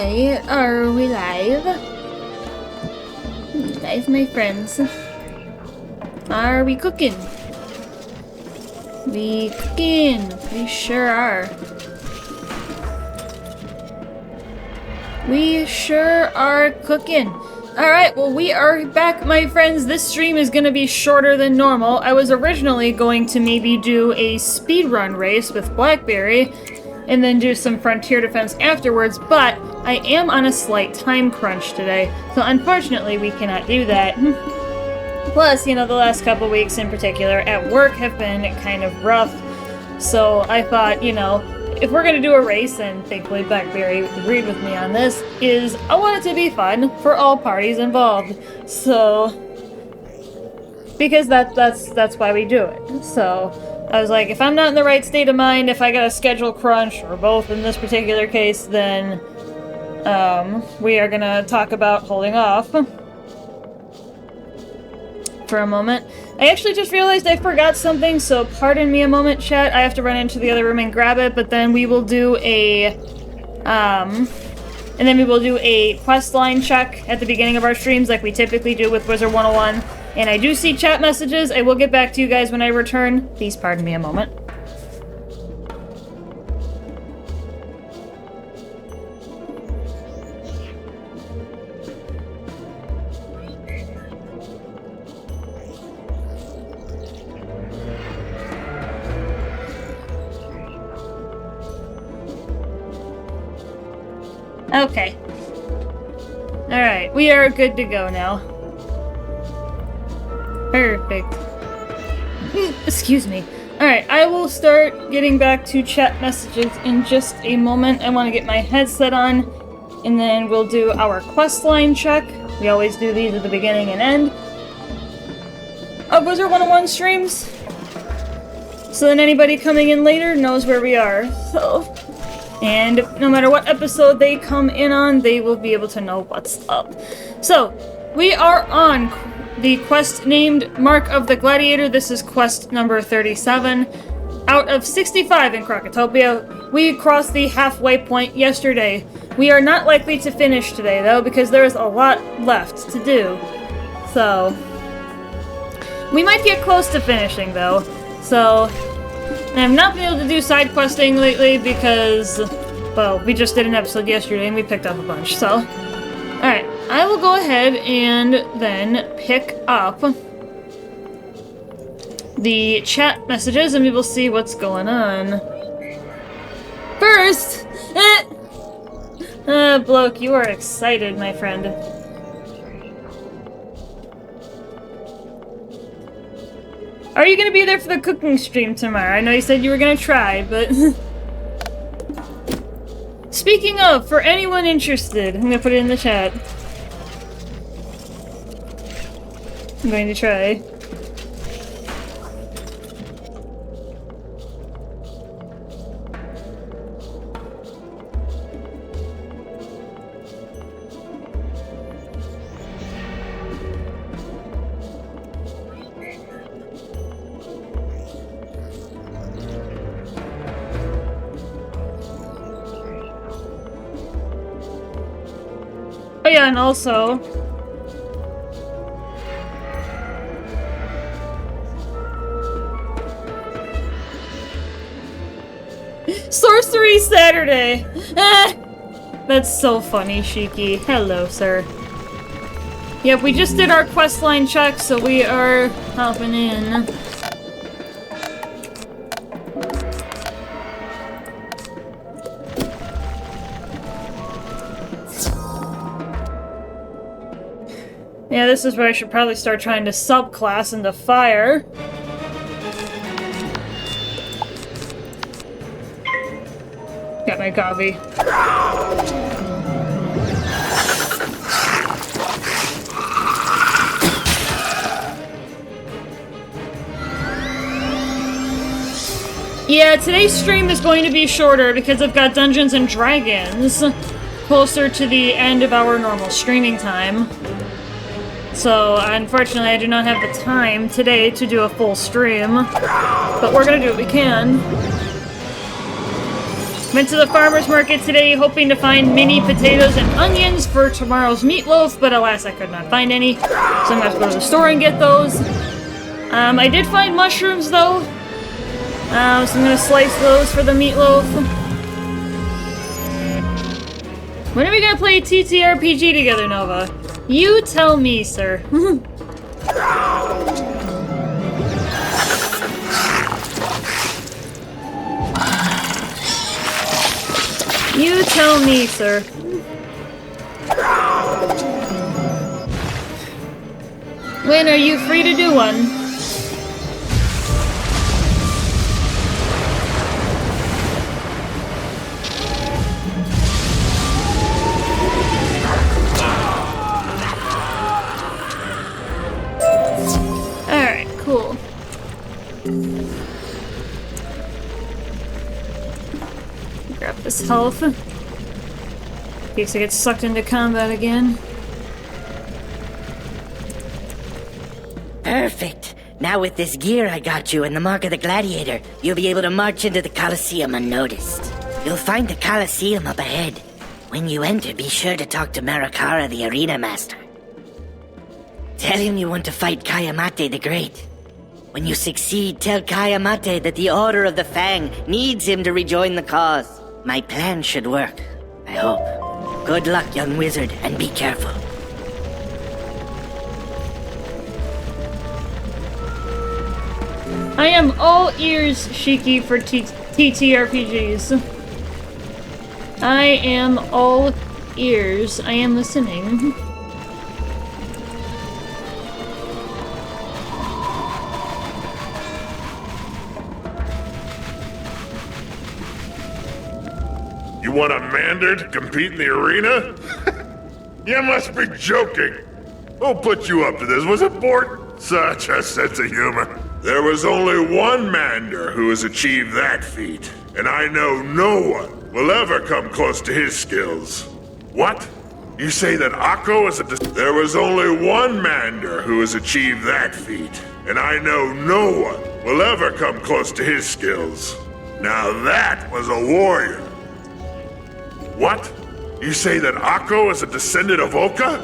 Alright, are we live? Live, my friends. Are we cooking? We cooking. We sure are. We sure are cooking. Alright, well we are back, my friends. This stream is gonna be shorter than normal. I was originally going to maybe do a speedrun race with Blackberry and then do some Frontier Defense afterwards, but I am on a slight time crunch today, so unfortunately we cannot do that. Plus, you know, the last couple weeks in particular at work have been kind of rough, so I thought, you know, if we're gonna do a race, and thankfully Blackberry agreed with me on this, is I want it to be fun for all parties involved. So, because that's why we do it. So I was like, if I'm not in the right state of mind, if I got a schedule crunch, or both in this particular case, then we are gonna talk about holding off for a moment. I actually just realized I forgot something, so pardon me a moment, chat. I have to run into the other room and grab it, but then we will do a quest line check at the beginning of our streams like we typically do with Wizard101. And I do see chat messages. I will get back to you guys when I return. Please pardon me a moment. Okay. Alright, we are good to go now. Perfect. Excuse me. Alright, I will start getting back to chat messages in just a moment. I want to get my headset on, and then we'll do our quest line check. We always do these at the beginning and end of Wizard101 streams, so then anybody coming in later knows where we are. And no matter what episode they come in on, they will be able to know what's up. So, we are on the quest named Mark of the Gladiator. This is quest number 37. Out of 65 in Krokotopia, we crossed the halfway point yesterday. We are not likely to finish today, though, because there is a lot left to do. So, we might get close to finishing, though. So, I've not been able to do side questing lately because, well, we just did an episode yesterday and we picked up a bunch, so. Alright, I will go ahead and then pick up the chat messages and we will see what's going on. First! Bloke, you are excited, my friend. Are you gonna be there for the cooking stream tomorrow? I know you said you were gonna try, but... Speaking of, for anyone interested, I'm gonna put it in the chat. I'm going to try. Oh yeah, and also... Sorcery Saturday! That's so funny, Shiki. Hello, sir. Yep, we just did our questline check, so we are hopping in. Yeah, this is where I should probably start trying to subclass into fire. Got my coffee. Yeah, today's stream is going to be shorter because I've got Dungeons and Dragons closer to the end of our normal streaming time. So, unfortunately, I do not have the time today to do a full stream. But we're gonna do what we can. Went to the farmer's market today hoping to find mini potatoes and onions for tomorrow's meatloaf, but alas I could not find any, so I'm gonna have to go to the store and get those. I did find mushrooms though, so I'm gonna slice those for the meatloaf. When are we gonna play TTRPG together, Nova? You tell me, sir. You tell me, sir. When are you free to do one? Alright, cool. Grab this health. In case I get sucked into combat again. Perfect. Now with this gear I got you and the mark of the gladiator, you'll be able to march into the Colosseum unnoticed. You'll find the Colosseum up ahead. When you enter, be sure to talk to Marakara, the arena master. Tell him you want to fight Kayamate the Great. When you succeed, tell Kayamate that the Order of the Fang needs him to rejoin the cause. My plan should work, I hope. Good luck, young wizard, and be careful. I am all ears, Shiki, for TTRPGs. I am all ears. I am listening. You want a Mander to compete in the arena? You must be joking. Who put you up to this? Was it Bort? Such a sense of humor. There was only one Mander who has achieved that feat, and I know no one will ever come close to his skills. What? You say that Akko is a... There was only one Mander who has achieved that feat, and I know no one will ever come close to his skills. Now that was a warrior. What? You say that Akko is a descendant of Oka?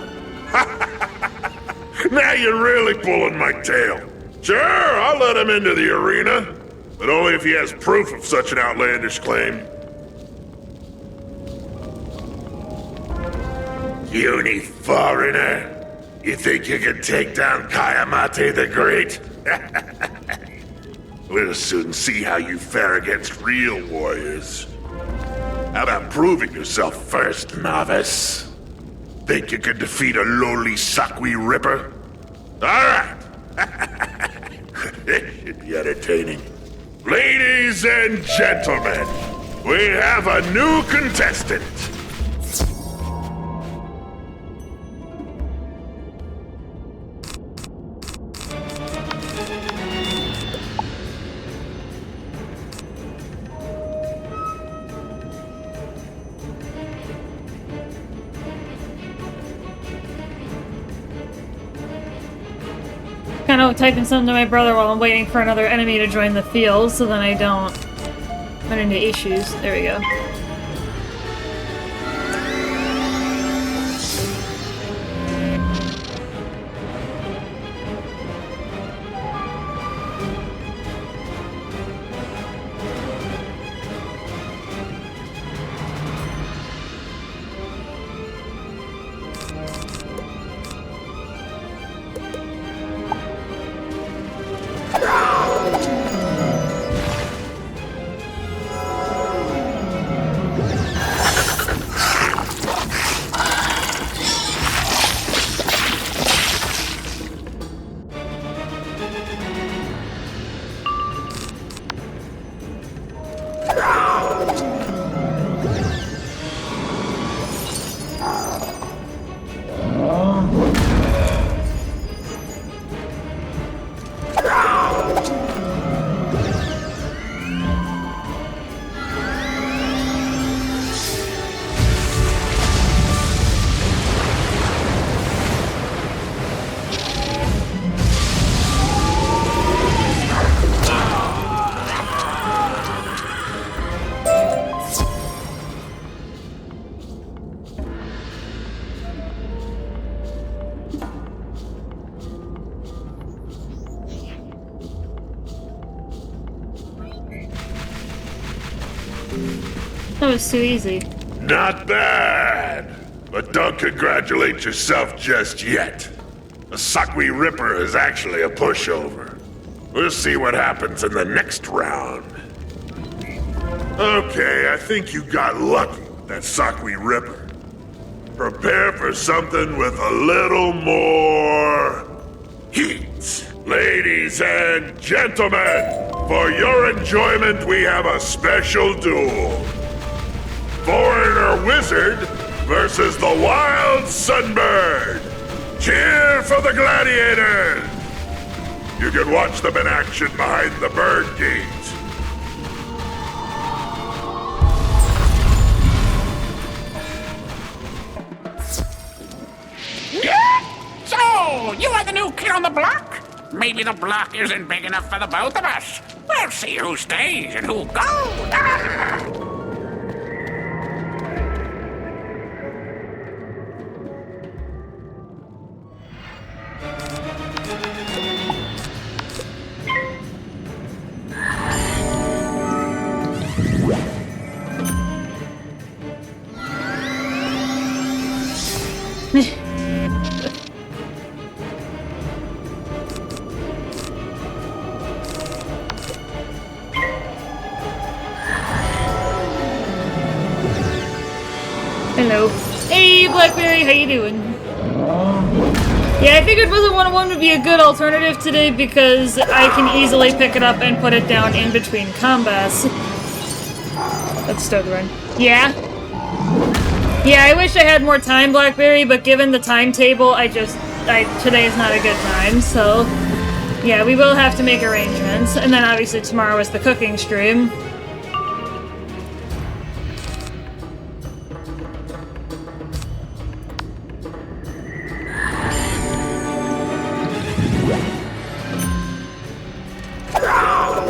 Now you're really pulling my tail. Sure, I'll let him into the arena, but only if he has proof of such an outlandish claim. Puny foreigner. You think you can take down Kayamate the Great? We'll soon see how you fare against real warriors. How about proving yourself first, novice? Think you can defeat a lowly Sakui Ripper? Alright! It should be entertaining. Ladies and gentlemen, we have a new contestant. Kind of typing something to my brother while I'm waiting for another enemy to join the field, so then I don't run into issues. There we go. That was too easy. Not bad. But don't congratulate yourself just yet. The Sakwi Ripper is actually a pushover. We'll see what happens in the next round. Okay, I think you got lucky with that Sakwi Ripper. Prepare for something with a little more heat. Ladies and gentlemen, for your enjoyment, we have a special duel. Foreigner Wizard versus the Wild Sunbird. Cheer for the gladiators! You can watch them in action behind the bird gate. So, you are the new kid on the block? Maybe the block isn't big enough for the both of us. We'll see who stays and who goes. Ah! Hello. Hey, Blackberry, how you doing? Yeah, I figured Wizard101 would be a good alternative today because I can easily pick it up and put it down in between combats. Let's start the run. Yeah? Yeah, I wish I had more time, Blackberry, but given the timetable, today is not a good time, so... Yeah, we will have to make arrangements. And then obviously tomorrow is the cooking stream.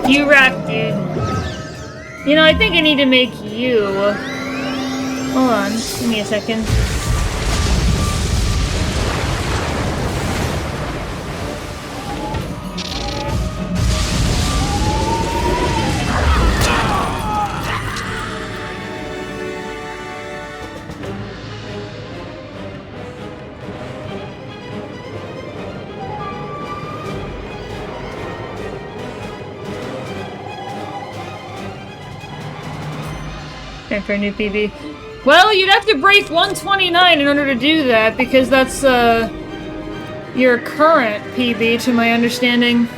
You rock, dude. You know, I think I need to make you... Hold on, give me a second. Time for a new PB. Well, you'd have to break 129 in order to do that, because that's, your current PB, to my understanding.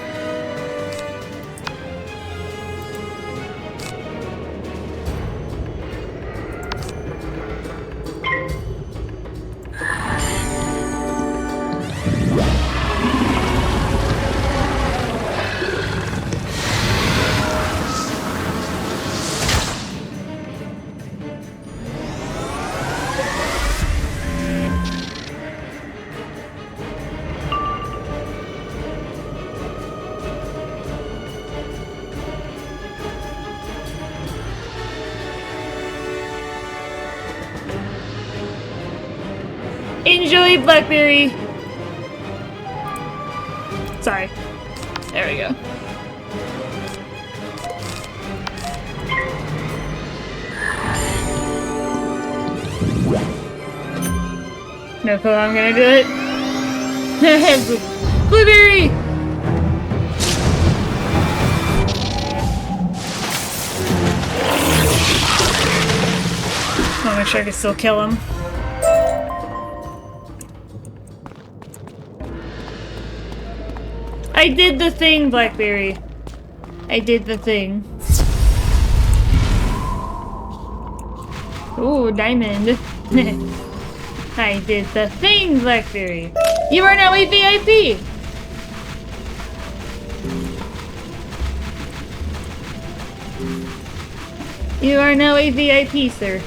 Enjoy, Blackberry! Sorry. There we go. No clue how I'm gonna do it. Blueberry! I'll make sure I can still kill him. I did the thing, Blackberry. I did the thing. Ooh, diamond. I did the thing, Blackberry. You are now a VIP. You are now a VIP, sir.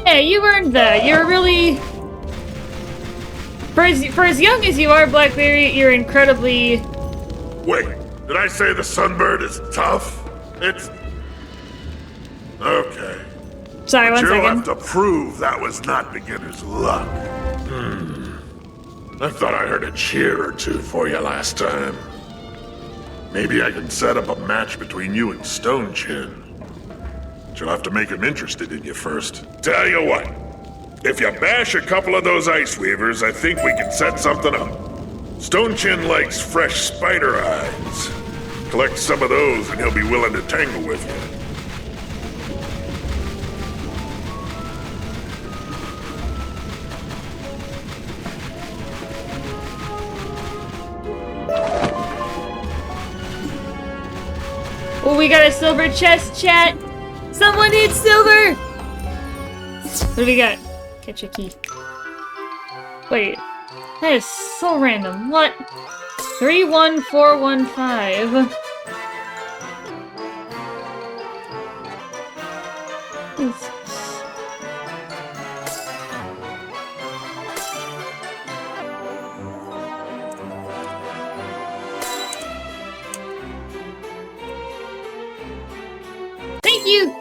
Hey, you earned that. You're really... For as young as you are, Blackberry, you're incredibly... Wait, did I say the Sunbird is tough? It's... Okay. Sorry, one You'll second. have to prove that was not beginner's luck. I thought I heard a cheer or two for you last time. Maybe I can set up a match between you and Stone Chin. But you'll have to make him interested in you first. Tell you what, if you bash a couple of those ice weavers, I think we can set something up. Stone Chin likes fresh spider eyes. Collect some of those and he'll be willing to tangle with you. Oh, we got a silver chest, chat! Someone needs silver! What do we got? Catch a key. Wait. That is so random. What? 31415. Thank you!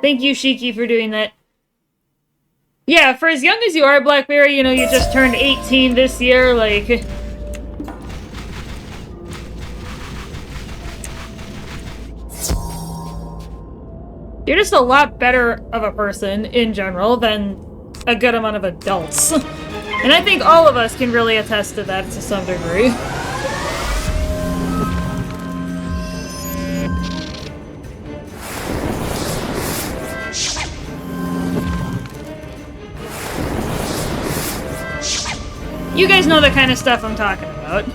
Thank you, Shiki, for doing that. Yeah, for as young as you are, Blackberry, you know, you just turned 18 this year, like... You're just a lot better of a person, in general, than a good amount of adults. And I think all of us can really attest to that to some degree. You guys know the kind of stuff I'm talking about.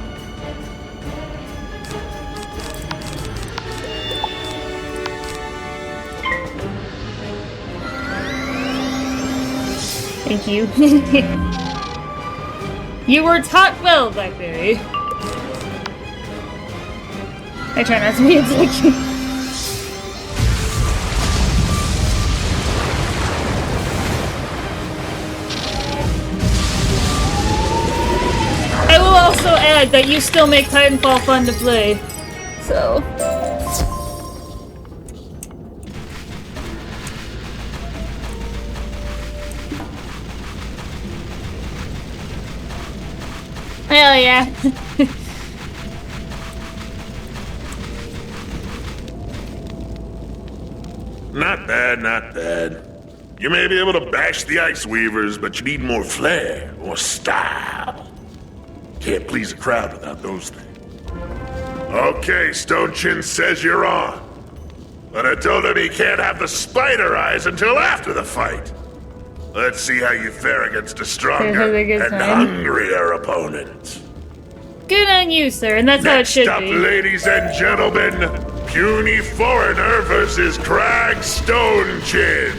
Thank you. You were taught well, Blackberry. I try not to be a dick. I will also add that you still make Titanfall fun to play. So... Hell yeah. Not bad, not bad. You may be able to bash the Ice Weavers, but you need more flair, more style. Can't please a crowd without those things. Okay, Stone Chin says you're on. But I told him he can't have the spider eyes until after the fight. Let's see how you fare against a stronger and hungrier opponent. Good on you, sir, and that's how it should Next be. up, ladies and gentlemen, puny foreigner versus Crag Stone Chin.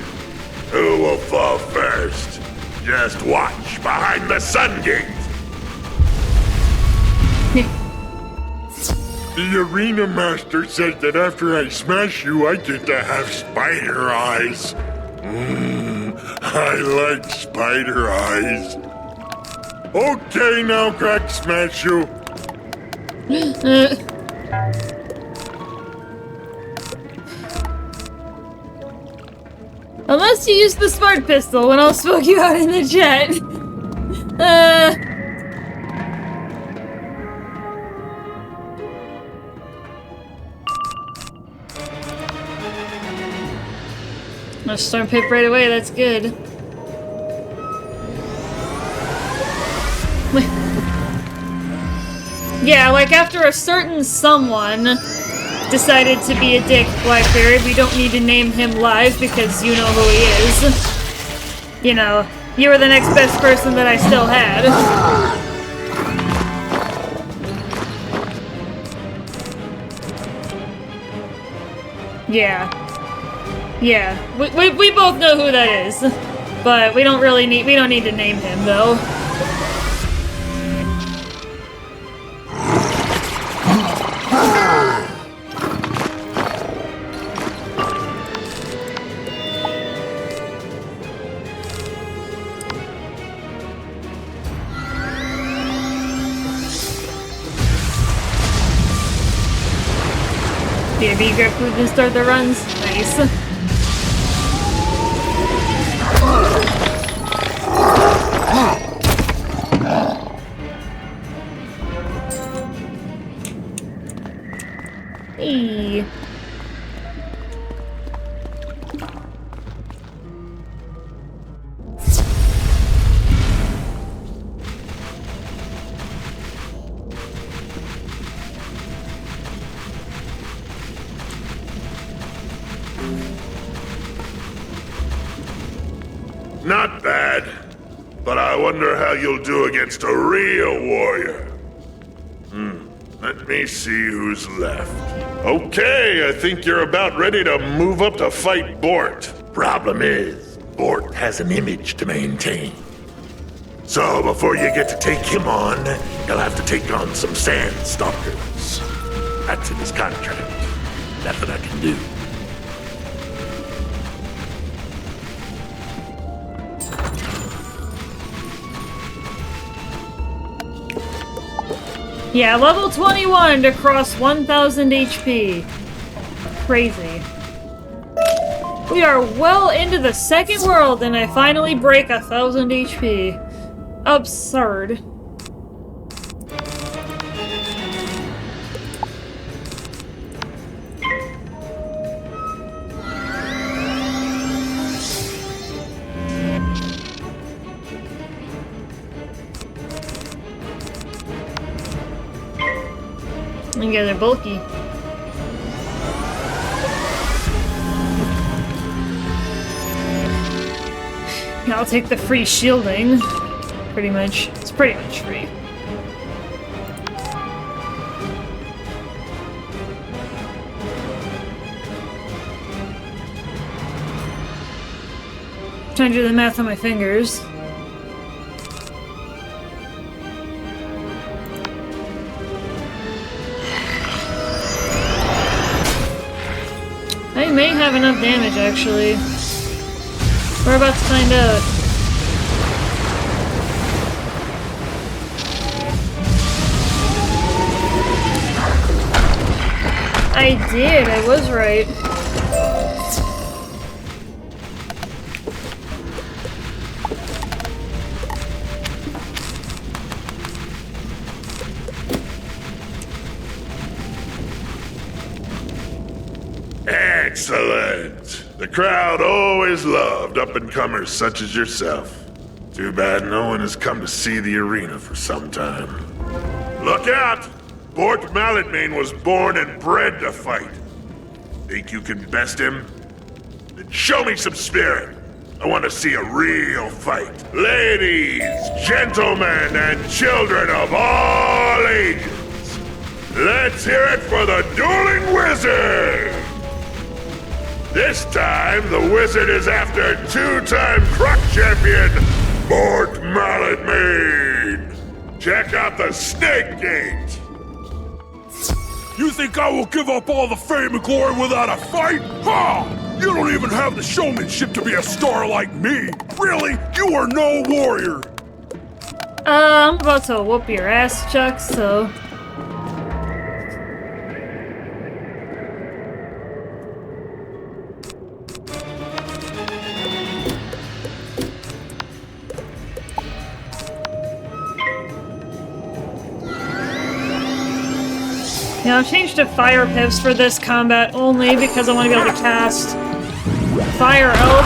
Who will fall first? Just watch behind the sun gate. The arena master said that after I smash you, I get to have spider eyes. I like spider eyes. Okay, now Crack smash you. Unless you use the smart pistol when I'll smoke you out in the chat. No storm pip right away, that's good. Yeah, like after a certain someone decided to be a dick, Blackberry, we don't need to name him live because you know who he is. You know, you were the next best person that I still had. Yeah. Yeah, we both know who that is, but we don't need to name him though. BRB grab food and start the runs. Nice. Hey. Not bad. But I wonder how you'll do against a real warrior. Let me see who's left. Okay, I think you're about ready to move up to fight Bort. Problem is, Bort has an image to maintain. So before you get to take him on, you'll have to take on some sand stalkers. That's in his contract. That's what I can do. Yeah, level 21 to cross 1000 HP. Crazy. We are well into the second world and I finally break 1000 HP. Absurd. You guys are bulky. Yeah, I'll take the free shielding. Pretty much. It's pretty much free. Trying to do the math on my fingers. I may have enough damage, actually. We're about to find out. I did, I was right. Excellent! The crowd always loved up-and-comers such as yourself. Too bad no one has come to see the arena for some time. Look out! Bort Malletmane was born and bred to fight. Think you can best him? Then show me some spirit. I want to see a real fight. Ladies, gentlemen, and children of all ages, let's hear it for the Dueling Wizard! This time, the wizard is after two-time Croc champion, Bort Malletmane. Check out the Snake Gate. You think I will give up all the fame and glory without a fight? Ha! You don't even have the showmanship to be a star like me. Really? You are no warrior. I'm about to whoop your ass, Chuck, so... Yeah, I've changed to fire pips for this combat only because I want to be able to cast Fire Elf.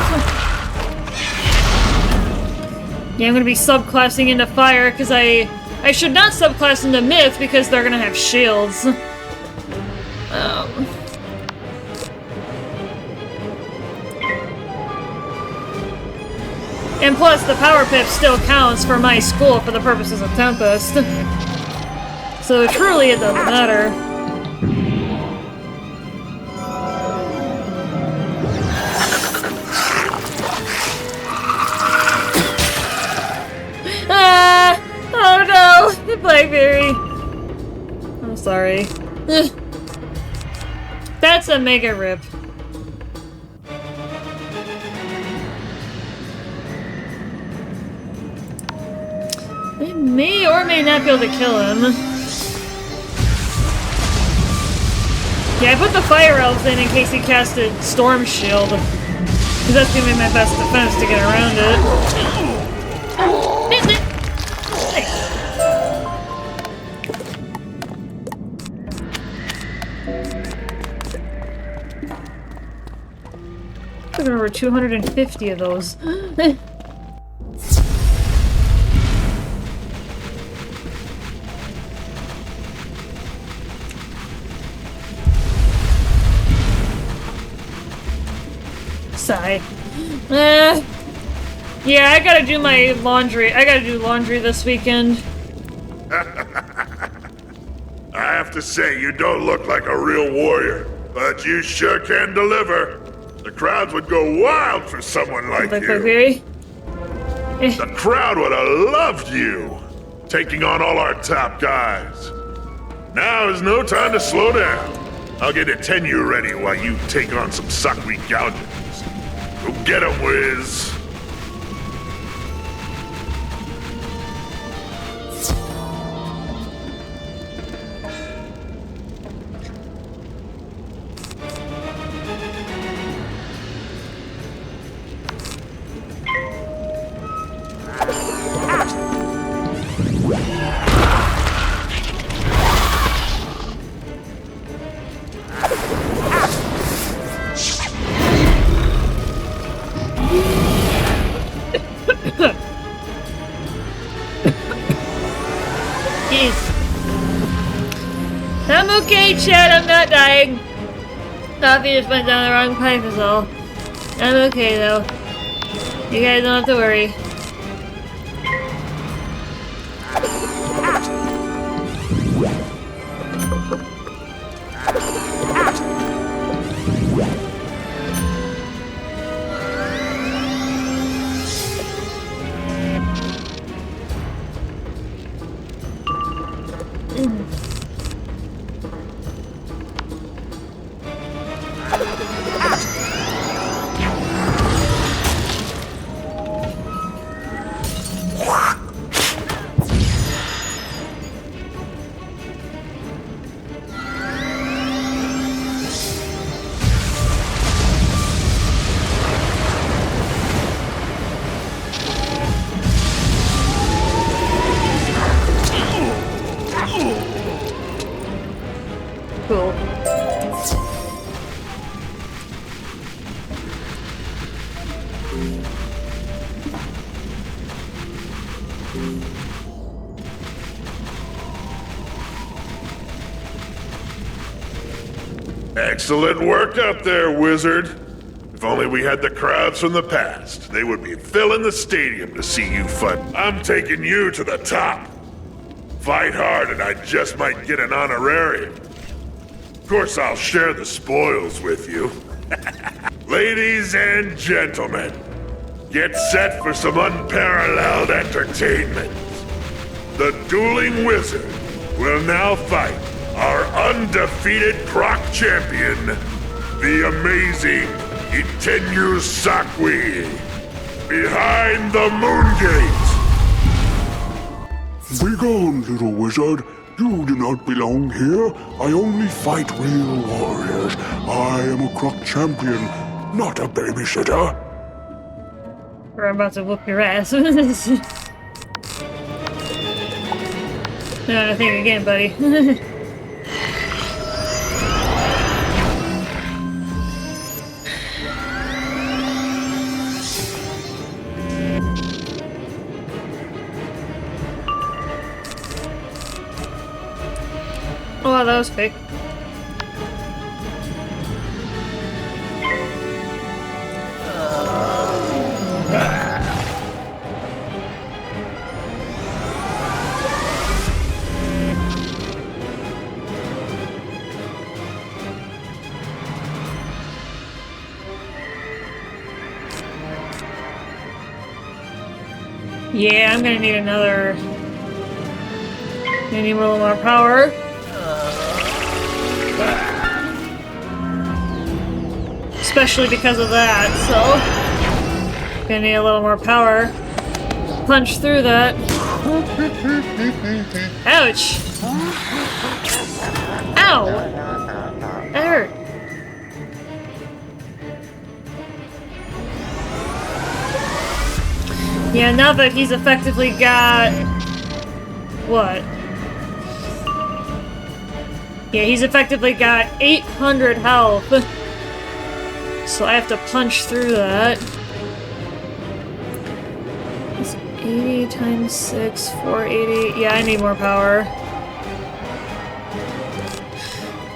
Yeah, I'm going to be subclassing into fire because I should not subclass into myth because they're going to have shields. And plus, the power pip still counts for my school for the purposes of Tempest. So truly, it doesn't matter. Oh no! The Blackberry! I'm sorry. That's a mega rip. I may or may not be able to kill him. Yeah, I put the Fire Elves in case he casted Storm Shield. Because that's gonna be my best defense to get around it. There were over 250 of those. Sigh. Yeah, I gotta do my laundry. I gotta do laundry this weekend. I have to say, you don't look like a real warrior, but you sure can deliver. The crowds would go wild for someone like you. The crowd would have loved you, taking on all our top guys. Now is no time to slow down. I'll get a tenure ready while you take on some suckweed gougings. Go get 'em, Wiz. I'm okay, Chad. I'm not dying. Coffee just went down the wrong pipe is all. I'm okay, though. You guys don't have to worry. Cool. Excellent work up there, Wizard. If only we had the crowds from the past, they would be filling the stadium to see you fight. I'm taking you to the top. Fight hard and I just might get an honorarium. Of course, I'll share the spoils with you. Ladies and gentlemen, get set for some unparalleled entertainment. The Dueling Wizard will now fight our undefeated Croc champion, the amazing Itenyu Sakwi, behind the Moon Gate. Begone, little wizard. You do not belong here. I only fight real warriors. I am a Croc champion, not a babysitter. We're about to whoop your ass. No, I think again, buddy. Oh, that was quick. Yeah, I'm gonna need another. I need a little more power. Especially because of that, so gonna need a little more power. Punch through that. Ouch! Ow! That hurt. Yeah, now that he's effectively got... What? Yeah, he's effectively got 800 health. So I have to punch through that. It's 80 times 6, 480. Yeah, I need more power.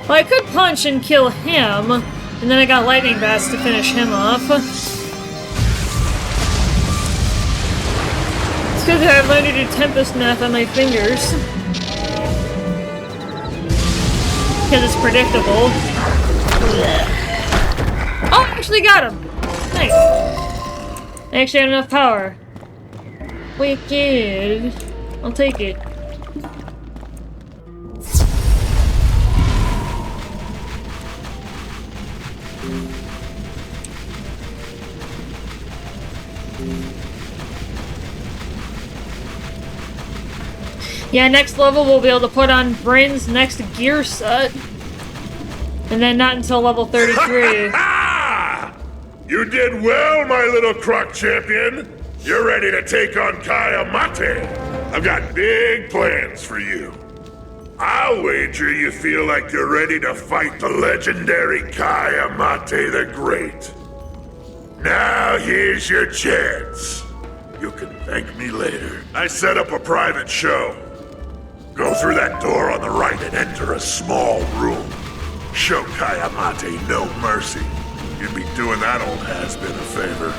Well, I could punch and kill him, and then I got lightning bats to finish him off. It's good that I've learned to do Tempest math on my fingers. Because it's predictable. Oh, I actually got him! Nice. I actually had enough power. Wicked. I'll take it. Yeah, next level we'll be able to put on Bryn's next gear set. And then not until level 33. You did well, my little croc champion. You're ready to take on Kaya Mate. I've got big plans for you. I'll wager you feel like you're ready to fight the legendary Kaya Mate the Great. Now here's your chance. You can thank me later. I set up a private show. Go through that door on the right and enter a small room. Show Kaya Mate no mercy. You'd be doing that old has-been a favor.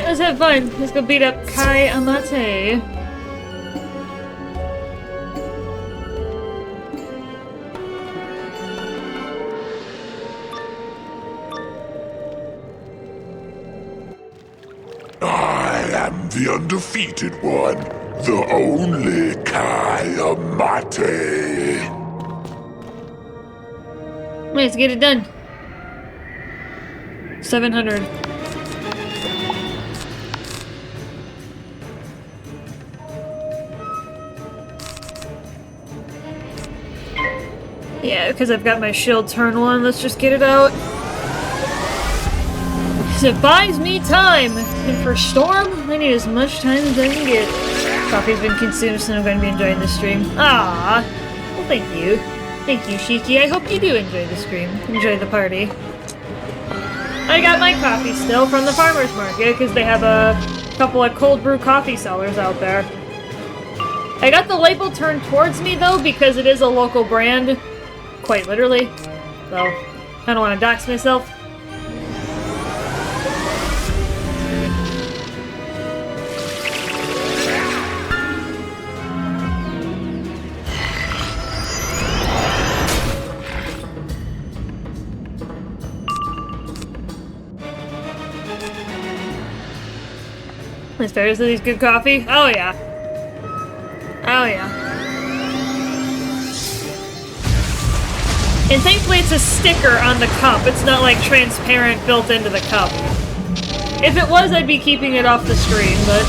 Let's have fun. Let's go beat up Kai Amate. I am the undefeated one, the only Kaya Mate. Let's get it done. 700. Yeah, because I've got my shield turn 1. Let's just get it out. It buys me time, and for Storm, I need as much time as I can get. Coffee's been consumed, so I'm going to be enjoying the stream. Ah, well, thank you. Thank you, Shiki. I hope you do enjoy the stream. Enjoy the party. I got my coffee still from the farmer's market, because they have a couple of cold brew coffee sellers out there. I got the label turned towards me, though, because it is a local brand. Quite literally. So, I don't want to dox myself. Is these good coffee? Oh yeah. Oh yeah. And thankfully it's a sticker on the cup. It's not like transparent built into the cup. If it was, I'd be keeping it off the screen, but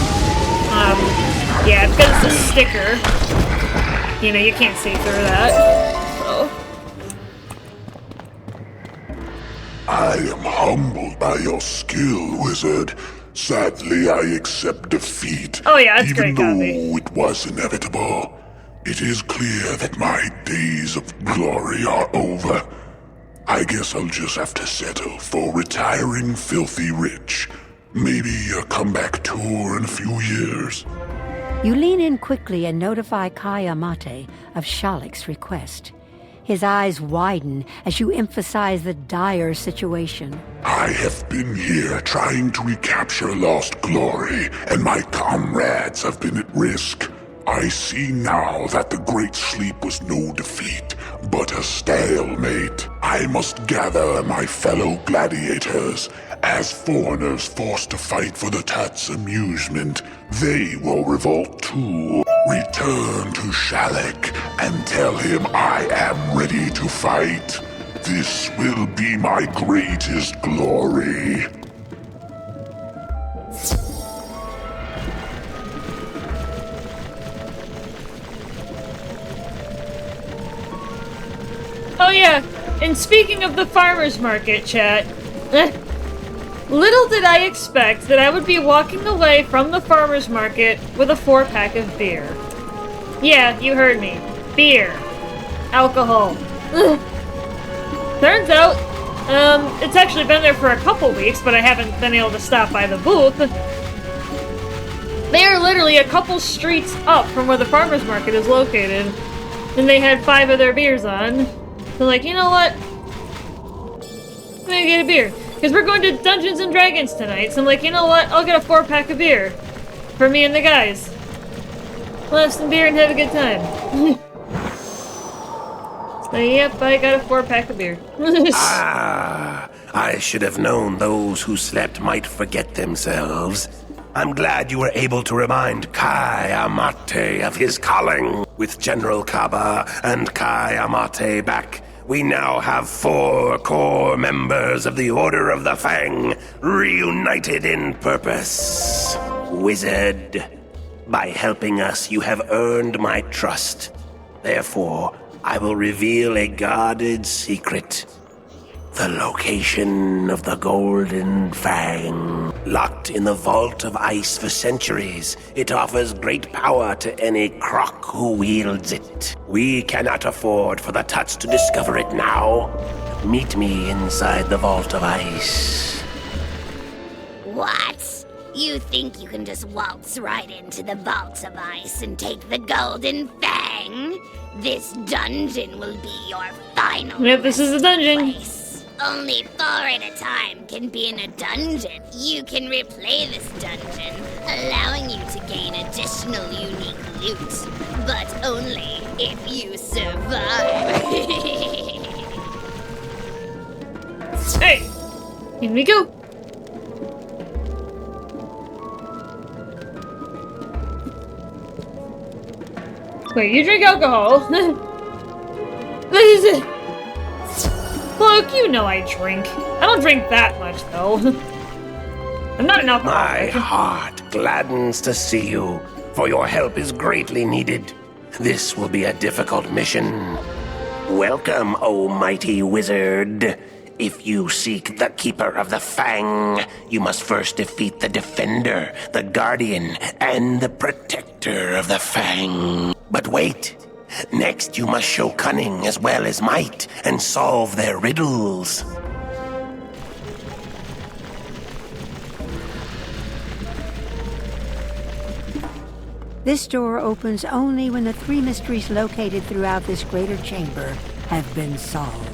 yeah, because it's a sticker, you know, you can't see through that. So. I am humbled by your skill, wizard. Sadly, I accept defeat. Oh yeah, it's even great coffee. though it was inevitable. It is clear that my days of glory are over. I guess I'll just have to settle for retiring filthy rich. Maybe a comeback tour in a few years. You lean in quickly and notify Kaya Mate of Shalik's request. His eyes widen as you emphasize the dire situation. I have been here trying to recapture lost glory, and my comrades have been at risk. I see now that the Great Sleep was no defeat, but a stalemate. I must gather my fellow gladiators. As foreigners forced to fight for the Tut's amusement, they will revolt too. Return to Shalik and tell him I am ready to fight. This will be my greatest glory. Oh yeah, and speaking of the farmer's market, chat, little did I expect that I would be walking away from the farmer's market with a 4-pack of beer. Yeah, you heard me. Beer. Alcohol. Turns out, it's actually been there for a couple weeks, but I haven't been able to stop by the booth. They are literally a couple streets up from where the farmer's market is located, and they had 5 of their beers on. So like, you know what? I'm gonna get a beer. Because we're going to Dungeons and Dragons tonight, so I'm like, you know what? I'll get a 4-pack of beer. For me and the guys. We'll have some beer and have a good time. So yep, I got a 4-pack of beer. I should have known those who slept might forget themselves. I'm glad you were able to remind Kai Amate of his calling. With General Kaba and Kai Amate back, we now have 4 core members of the Order of the Fang, reunited in purpose. Wizard, by helping us, you have earned my trust. Therefore, I will reveal a guarded secret. The location of the Golden Fang. Locked in the vault of ice for centuries, it offers great power to any croc who wields it. We cannot afford for the Tuts to discover it now. Meet me inside the vault of ice. What? You think you can just waltz right into the vault of ice and take the Golden Fang? This dungeon will be your final. Yep, this is a dungeon. Place. Only 4 at a time can be in a dungeon. You can replay this dungeon, allowing you to gain additional unique loot, but only if you survive. Hey, here we go. Wait, you drink alcohol? What is it? Look, you know I drink. I don't drink that much, though. I'm not an alcoholic. My heart gladdens to see you, for your help is greatly needed. This will be a difficult mission. Welcome, O mighty wizard. If you seek the Keeper of the Fang, you must first defeat the Defender, the Guardian, and the Protector of the Fang. But wait. Next, you must show cunning as well as might and solve their riddles. This door opens only when the 3 mysteries located throughout this greater chamber have been solved.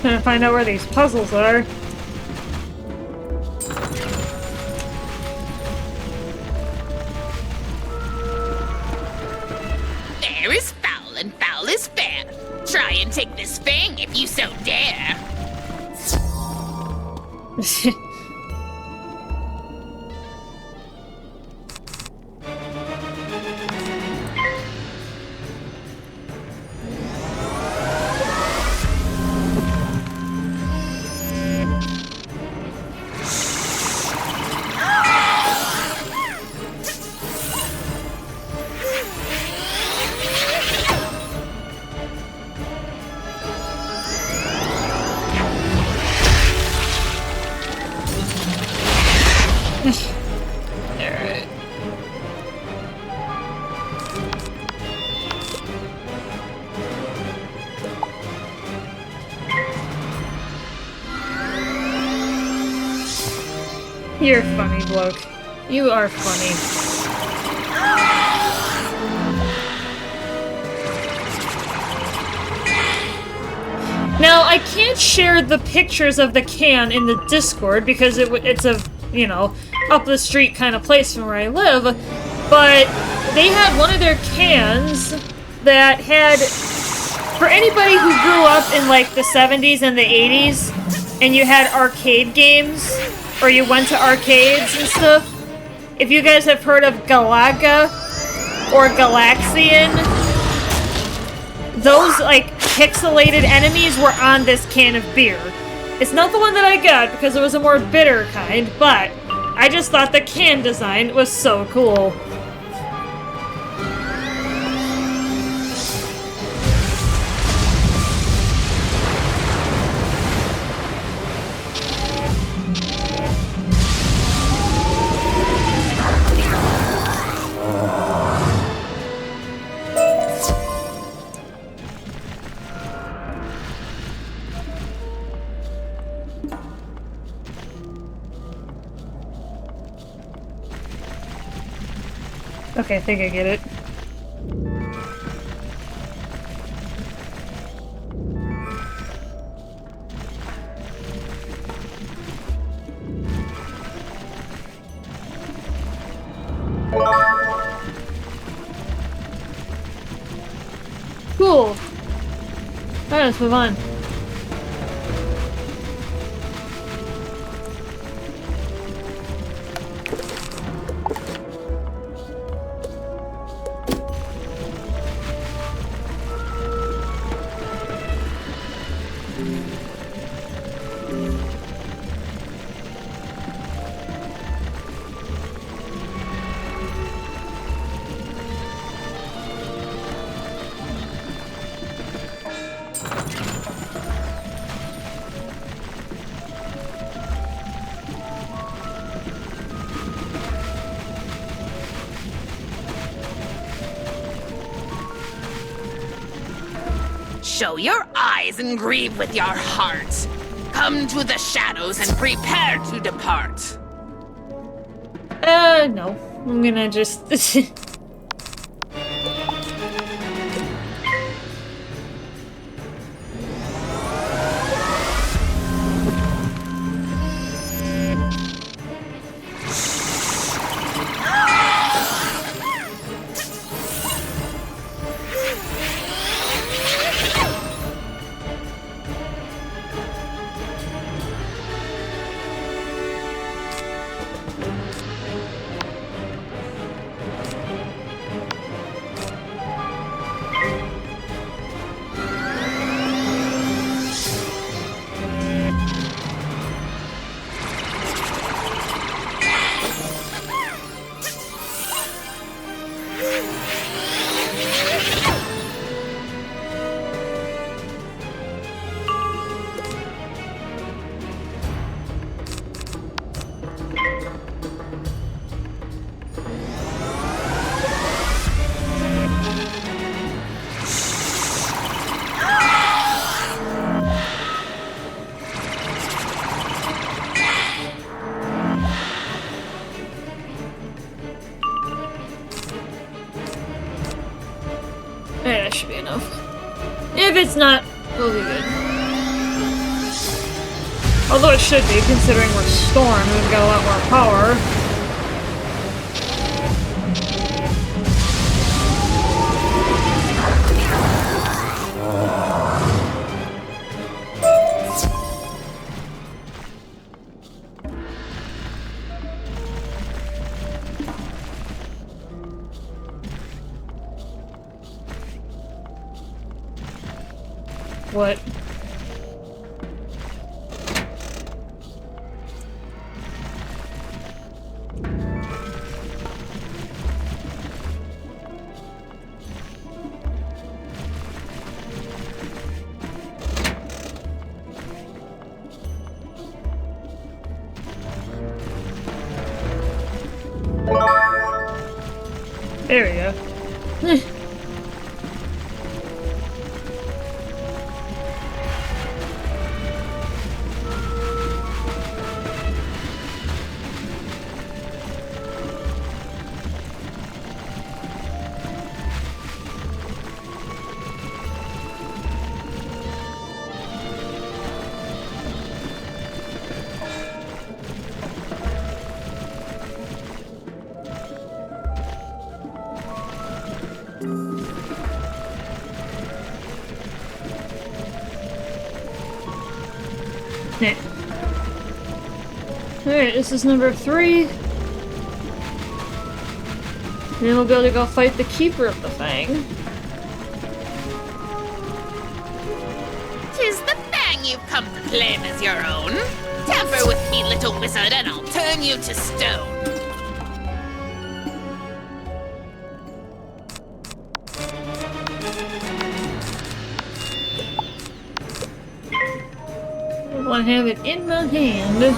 Trying to find out where these puzzles are. Fair is foul and foul is fair. Try and take this fang if you so dare. Alright. You're funny, bloke. You are funny. Now, I can't share the pictures of the can in the Discord because it's a you know, up the street kind of place from where I live. But they had one of their cans that had, for anybody who grew up in like the 70s and the 80s, and you had arcade games, or you went to arcades and stuff, if you guys have heard of Galaga or Galaxian, those like pixelated enemies were on this can of beer. It's not the one that I got because it was a more bitter kind, but I just thought the can design was so cool. Okay, I think I get it. Cool. Alright, let's move on. Show your eyes and grieve with your heart. Come to the shadows and prepare to depart. No. I'm gonna just... Yeah, that should be enough. If it's not, we'll be good. Although it should be, considering we're Storm, we've got a lot more power. What? There we go. Alright, this is number 3. Then we'll be able to go fight the keeper of the Fang. Tis the Fang you've come to claim as your own. Tamper with me, little wizard, and I'll turn you to stone. I have it in my hand.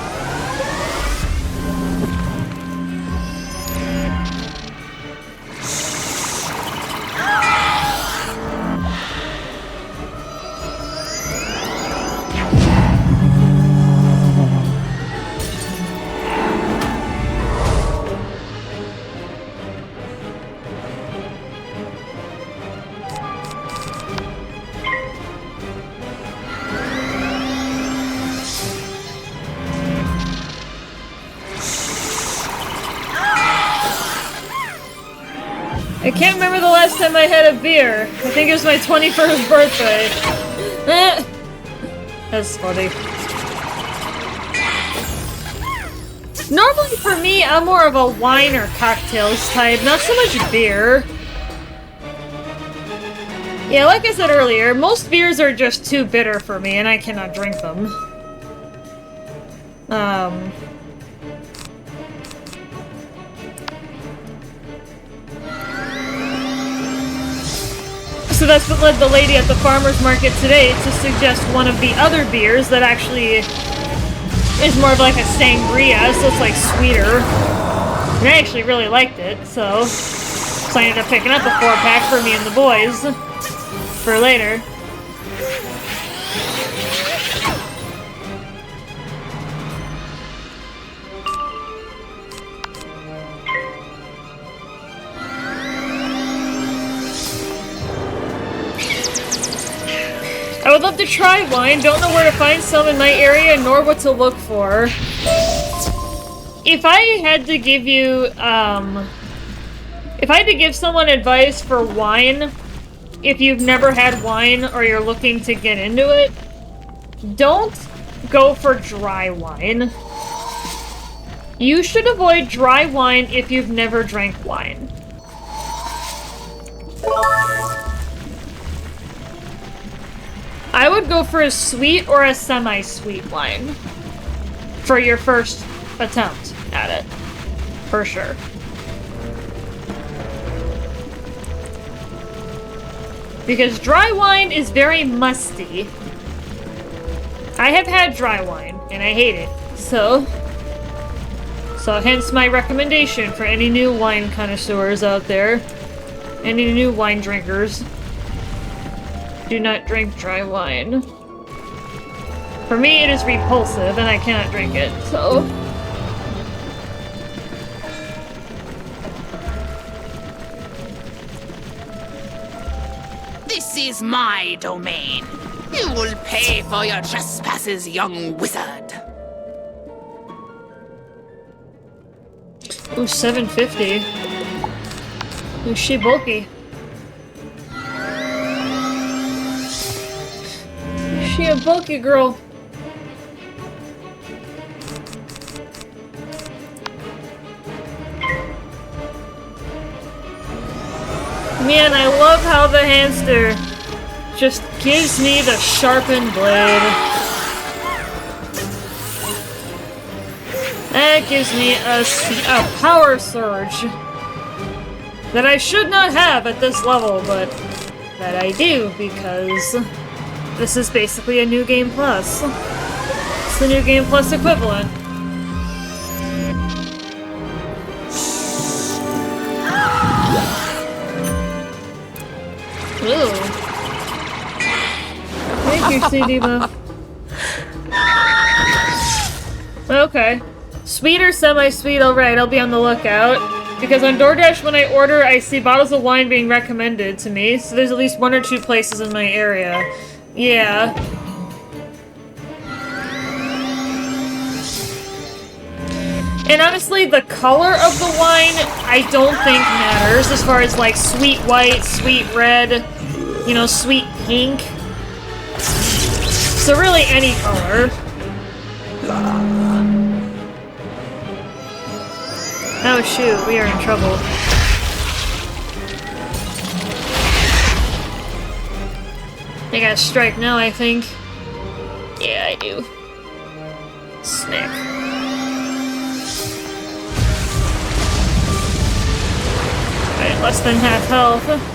I can't remember the last time I had a beer. I think it was my 21st birthday. That's funny. Normally for me, I'm more of a wine or cocktails type, not so much beer. Yeah, like I said earlier, most beers are just too bitter for me and I cannot drink them. So that's what led the lady at the farmer's market today to suggest one of the other beers that actually is more of like a sangria, so it's like sweeter. And I actually really liked it, so I ended up picking up a 4-pack for me and the boys for later. I would love to try wine, don't know where to find some in my area, nor what to look for. If I had to give you, if I had to give someone advice for wine, if you've never had wine or you're looking to get into it, don't go for dry wine. You should avoid dry wine if you've never drank wine. I would go for a sweet or a semi-sweet wine for your first attempt at it, for sure. Because dry wine is very musty. I have had dry wine, and I hate it, so hence my recommendation for any new wine connoisseurs out there, any new wine drinkers. Do not drink dry wine. For me, it is repulsive, and I cannot drink it, so... This is my domain. You will pay for your trespasses, young wizard. Ooh, 750. Ooh, she bulky. She a bulky girl. Man, I love how the hamster just gives me the sharpened blade. That gives me a power surge that I should not have at this level, but that I do because this is basically a New Game Plus. It's the New Game Plus equivalent. Ooh. Thank you, CD buff. Okay. Sweet or semi-sweet, alright, I'll be on the lookout. Because on DoorDash, when I order, I see bottles of wine being recommended to me, so there's at least 1 or 2 places in my area. Yeah. And honestly, the color of the wine, I don't think matters as far as like sweet white, sweet red, you know, sweet pink. So really any color. Oh shoot, we are in trouble. I got a strike now, I think. Yeah, I do. Smack. Alright, less than half health.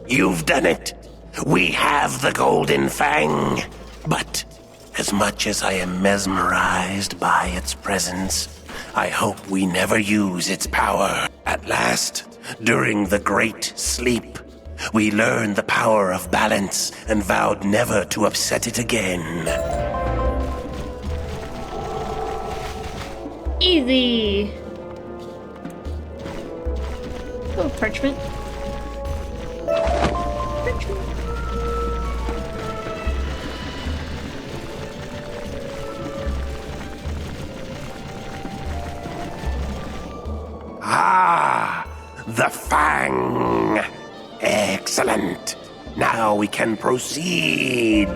You've done it. We have the Golden Fang. But as much as I am mesmerized by its presence, I hope we never use its power. At last, during the Great Sleep, we learned the power of balance and vowed never to upset it again. Easy. Oh, parchment. Ah, the Fang. Excellent. Now we can proceed.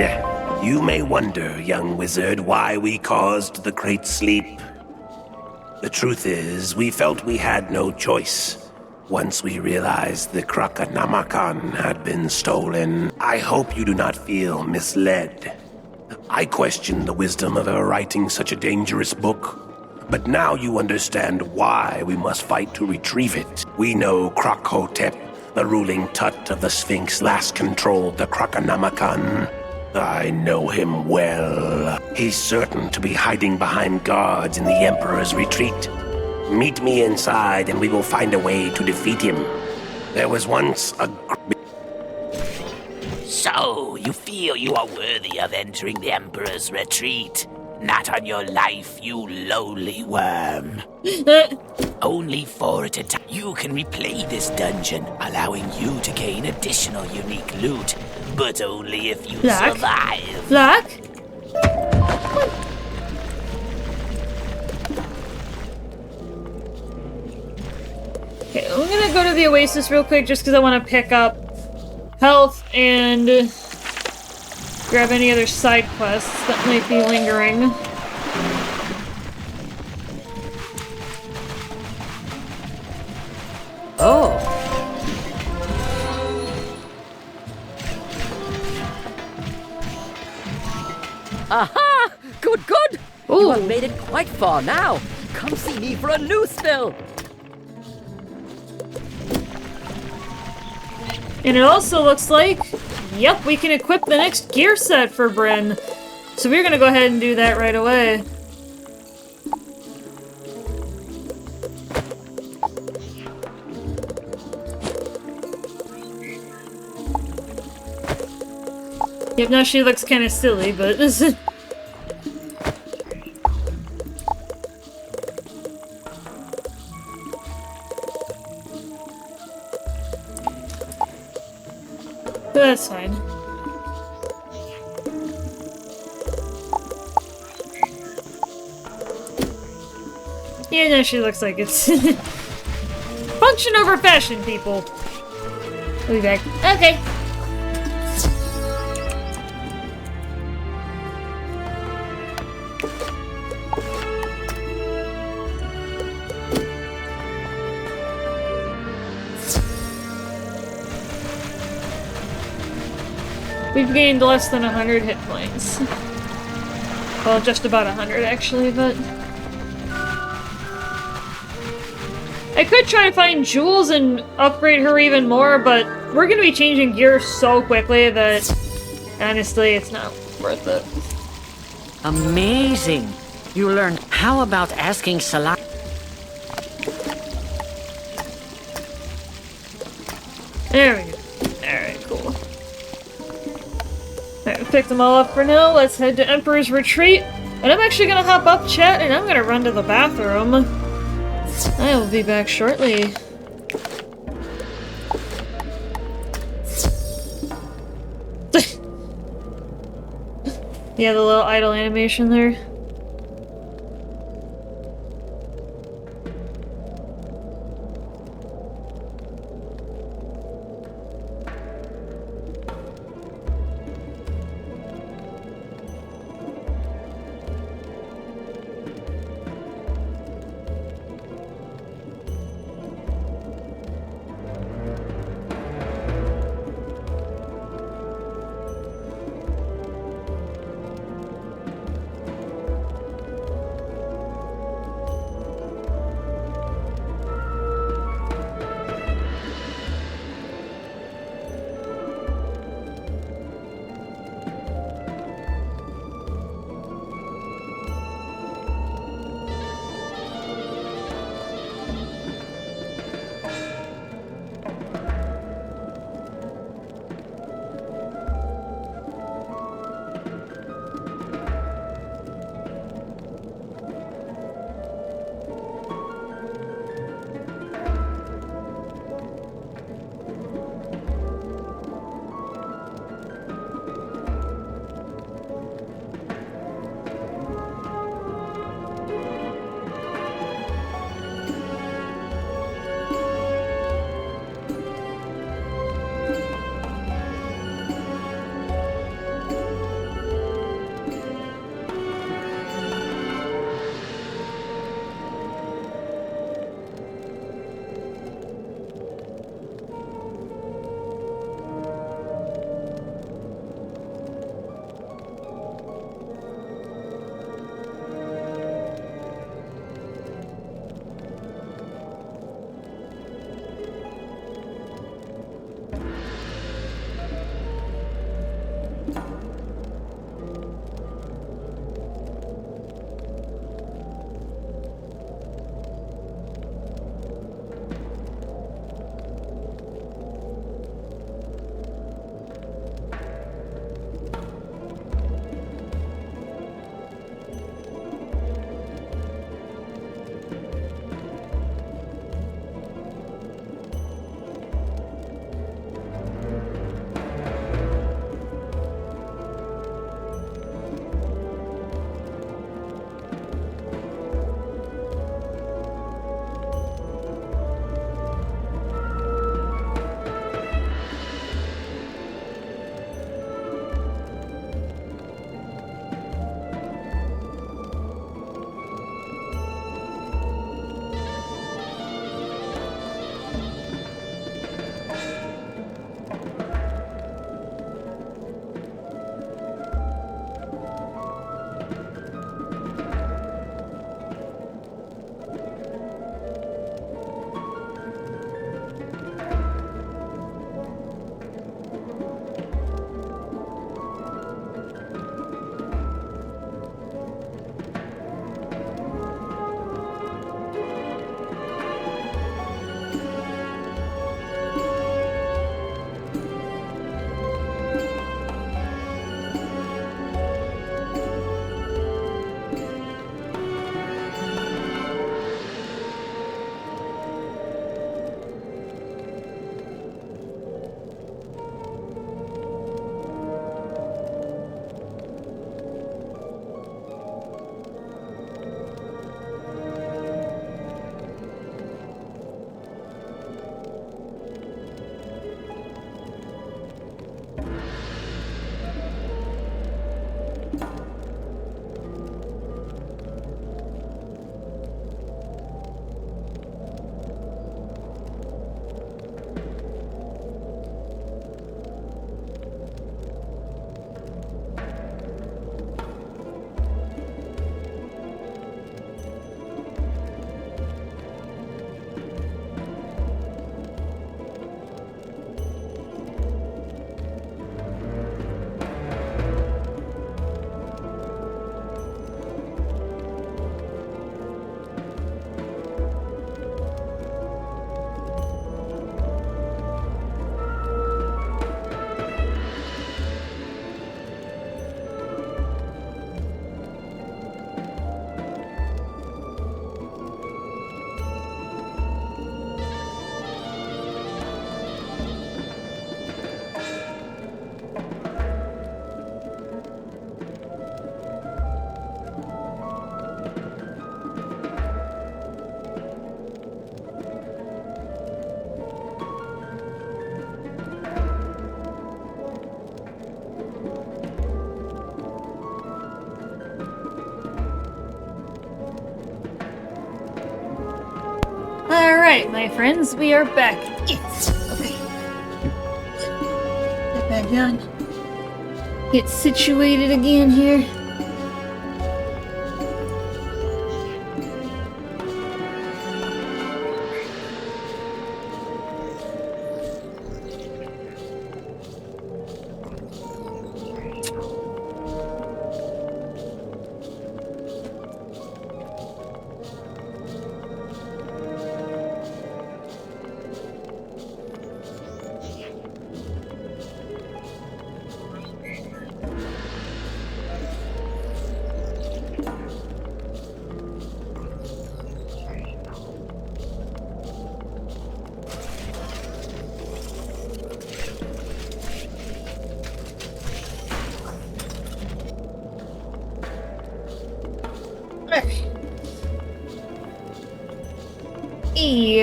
You may wonder, young wizard, why we caused the Great Sleep. The truth is, we felt we had no choice. Once we realized the Krakanamakan had been stolen, I hope you do not feel misled. I questioned the wisdom of her writing such a dangerous book. But now you understand why we must fight to retrieve it. We know Krakhotep, the ruling Tut of the Sphinx, last controlled the Krakanamakan. I know him well. He's certain to be hiding behind guards in the Emperor's retreat. Meet me inside and we will find a way to defeat him. There was once a... So, you feel you are worthy of entering the Emperor's retreat? Not on your life, you lowly worm. Only for a time. You can replay this dungeon, allowing you to gain additional unique loot, but only if you survive. Black? Okay, I'm gonna go to the Oasis real quick just because I want to pick up health and grab any other side quests that might be lingering. Oh. Aha! Good, good! Ooh. You have made it quite far now. Come see me for a new spell. And it also looks like, yep, we can equip the next gear set for Bryn. So we're gonna go ahead and do that right away. Yep, now she looks kind of silly, but this is... That's fine. Yeah, no, she looks like it's... Function over fashion, people! We'll be back. Okay. We've gained less than 100 hit points. Well, just about 100 actually, but... I could try and find jewels and upgrade her even more, but we're gonna be changing gear so quickly that, honestly, it's not worth it. Amazing! You learned. How about asking Salah? There we go. Alright, cool. Alright, we picked them all up for now. Let's head to Emperor's Retreat. And I'm actually gonna hop up, chat, and I'm gonna run to the bathroom. I will be back shortly. Yeah, the little idle animation there. Alright, my friends, we are back. Yes! Okay. Get back down. Get situated again here.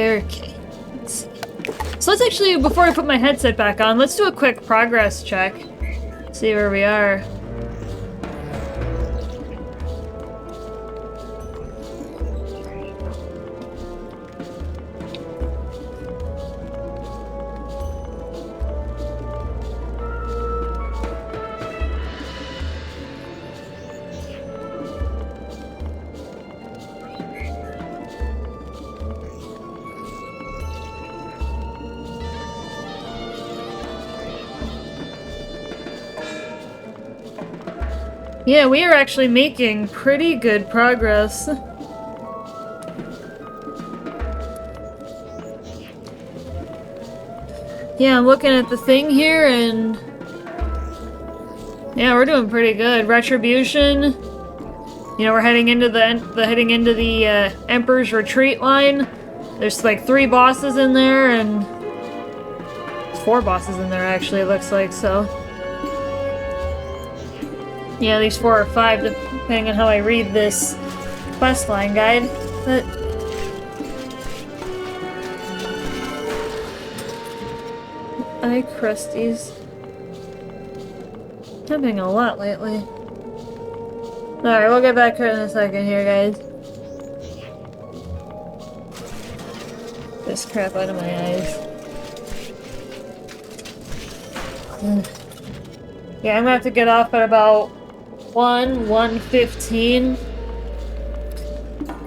Okay. Let's see. So let's actually, before I put my headset back on, let's do a quick progress check. See where we are. Yeah, we are actually making pretty good progress. Yeah, I'm looking at the thing here and... yeah, we're doing pretty good. Retribution. You know, we're heading into the Emperor's Retreat line. There's like 3 bosses in there and... 4 bosses in there actually, it looks like, so... yeah, at least 4 or 5, depending on how I read this questline guide. But crusties. Happening a lot lately. Alright, we'll get back to it in a second here, guys. This crap out of my eyes. Yeah, I'm gonna have to get off at about 1:15.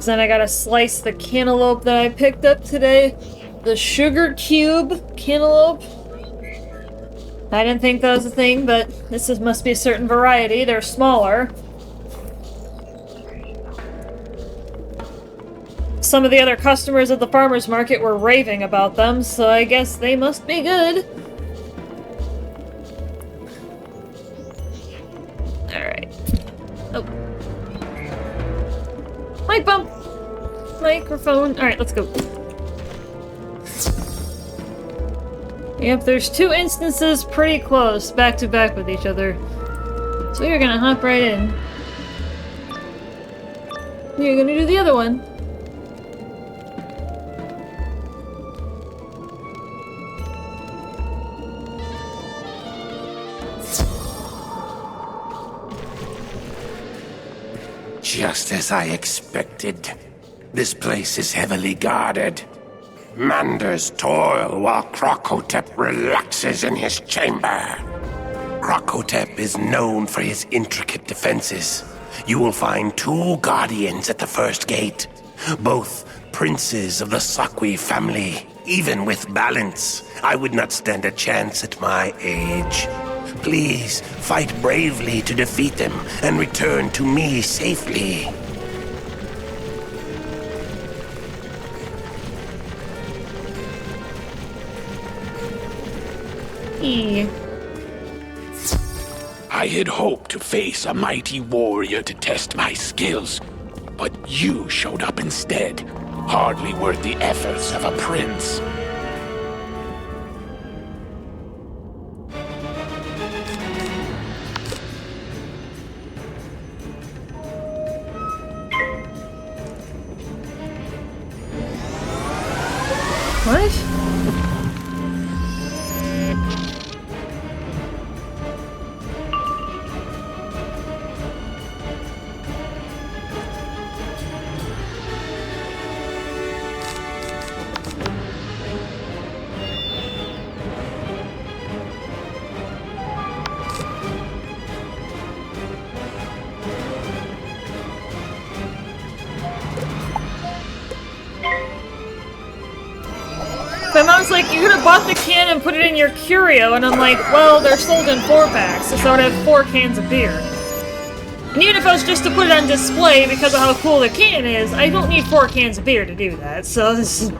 Then I gotta slice the cantaloupe that I picked up today. The sugar cube cantaloupe. I didn't think that was a thing, but this must be a certain variety. They're smaller. Some of the other customers at the farmer's market were raving about them, so I guess they must be good. Alright. Oh. Mic bump! Microphone. Alright, let's go. Yep, there's 2 instances pretty close, back to back with each other. So you're gonna hop right in. You're gonna do the other one. Just as I expected. This place is heavily guarded. Manders toil while Krokotep relaxes in his chamber. Krokotep is known for his intricate defenses. You will find 2 guardians at the first gate. Both princes of the Sakwi family. Even with balance, I would not stand a chance at my age. Please, fight bravely to defeat them and return to me safely. I had hoped to face a mighty warrior to test my skills, but you showed up instead, hardly worth the efforts of a prince. What? you could have bought the can and put it in your curio, and I'm like, well, they're sold in 4-packs, so I would have 4 cans of beer. And even if it was just to put it on display because of how cool the can is, I don't need 4 cans of beer to do that, so this is...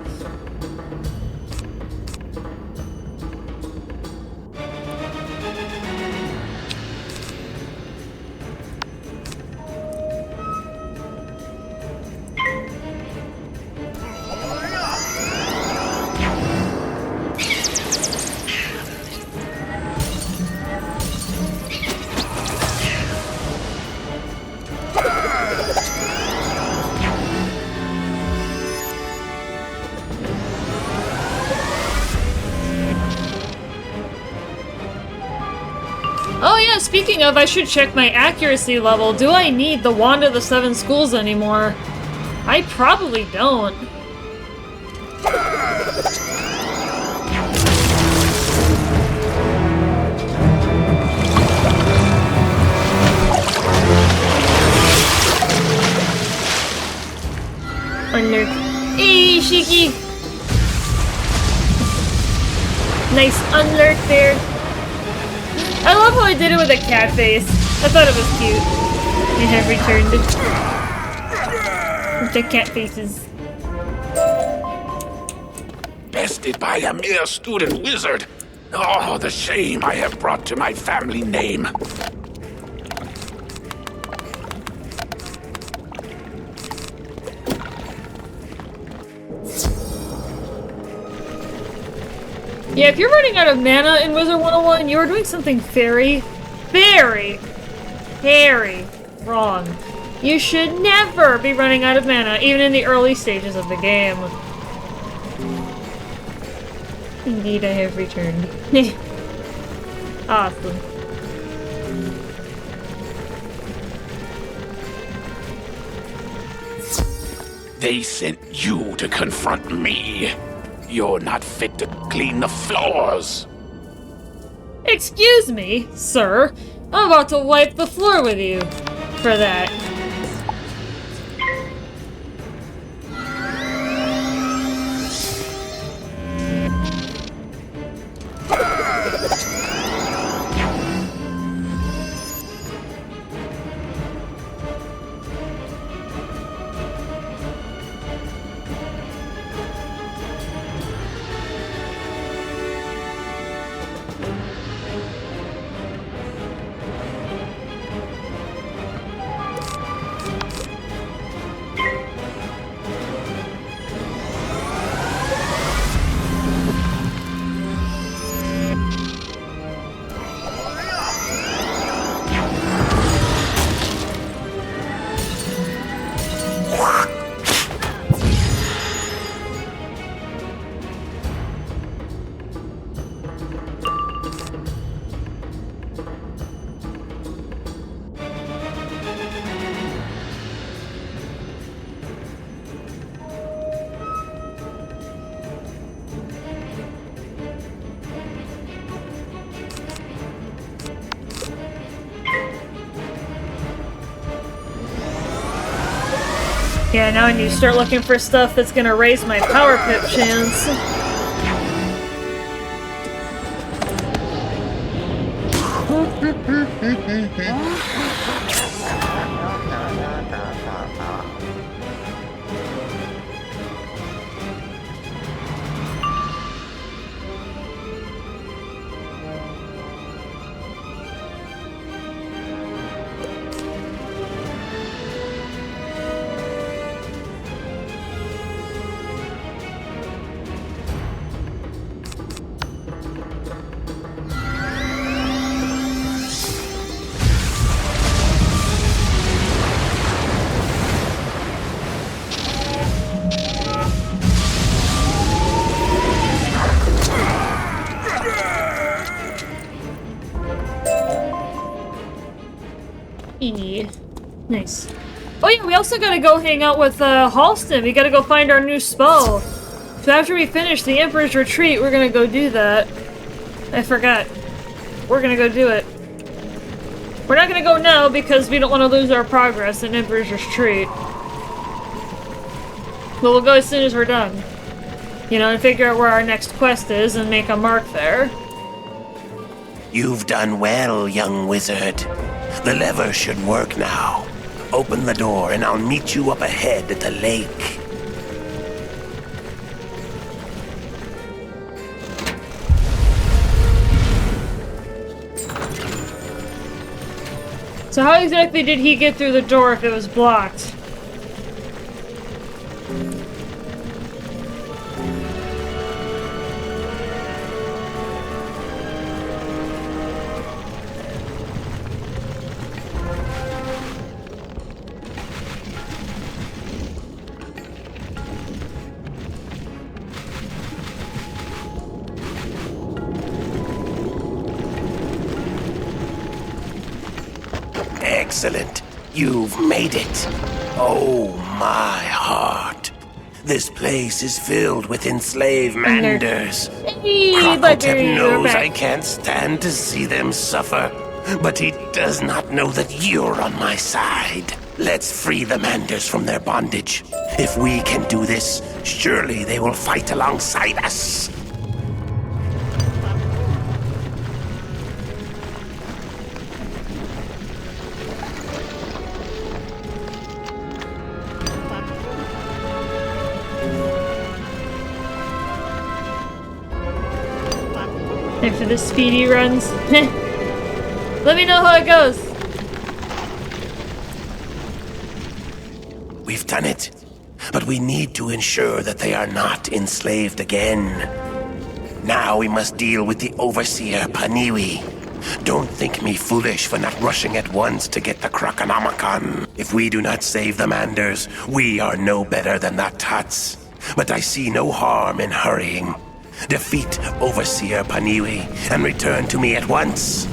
Oh yeah, speaking of, I should check my accuracy level. Do I need the Wand of the 7 Schools anymore? I probably don't. Unlurk. Hey, Shiki! Nice unlurk there. I love how I did it with a cat face. I thought it was cute. I have returned with the cat faces. Bested by a mere student wizard. Oh, the shame I have brought to my family name. Yeah, if you're running out of mana in Wizard101, you're doing something very, very, very wrong. You should never be running out of mana, even in the early stages of the game. Indeed, I have returned. Awesome. They sent you to confront me. You're not fit to clean the floors. Excuse me, sir. I'm about to wipe the floor with you for that. Yeah, now I need to start looking for stuff that's gonna raise my power pip chance. Nice. Oh yeah, we also gotta go hang out with Halston. We gotta go find our new spell. So after we finish the Emperor's Retreat, we're gonna go do that. I forgot. We're gonna go do it. We're not gonna go now because we don't want to lose our progress in Emperor's Retreat. But we'll go as soon as we're done. You know, and figure out where our next quest is and make a mark there. You've done well, young wizard. The lever should work now. Open the door and I'll meet you up ahead at the lake. So how exactly did he get through the door if it was blocked? Excellent. You've made it. Oh, my heart. This place is filled with enslaved manders. Hey, Crocotep knows back. I can't stand to see them suffer, but he does not know that you're on my side. Let's free the manders from their bondage. If we can do this, surely they will fight alongside us. For the speedy runs. Let me know how it goes. We've done it, but we need to ensure that they are not enslaved again. Now we must deal with the Overseer Paniwi. Don't think me foolish for not rushing at once to get the Croconomicon. If we do not save the Manders, we are no better than the Tuts. But I see no harm in hurrying. Defeat Overseer Paniwi and return to me at once.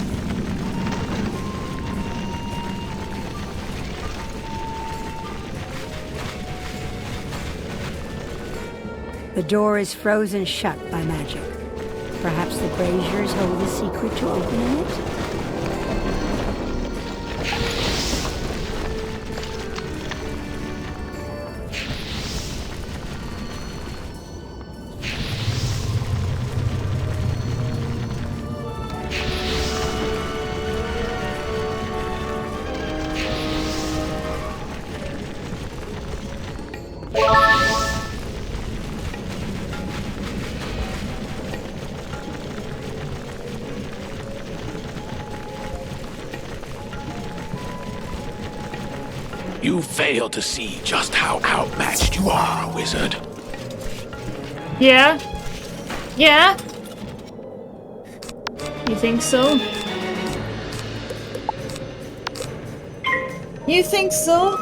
The door is frozen shut by magic. Perhaps the braziers hold the secret to opening it? You fail to see just how outmatched you are, wizard. Yeah? Yeah? You think so? You think so?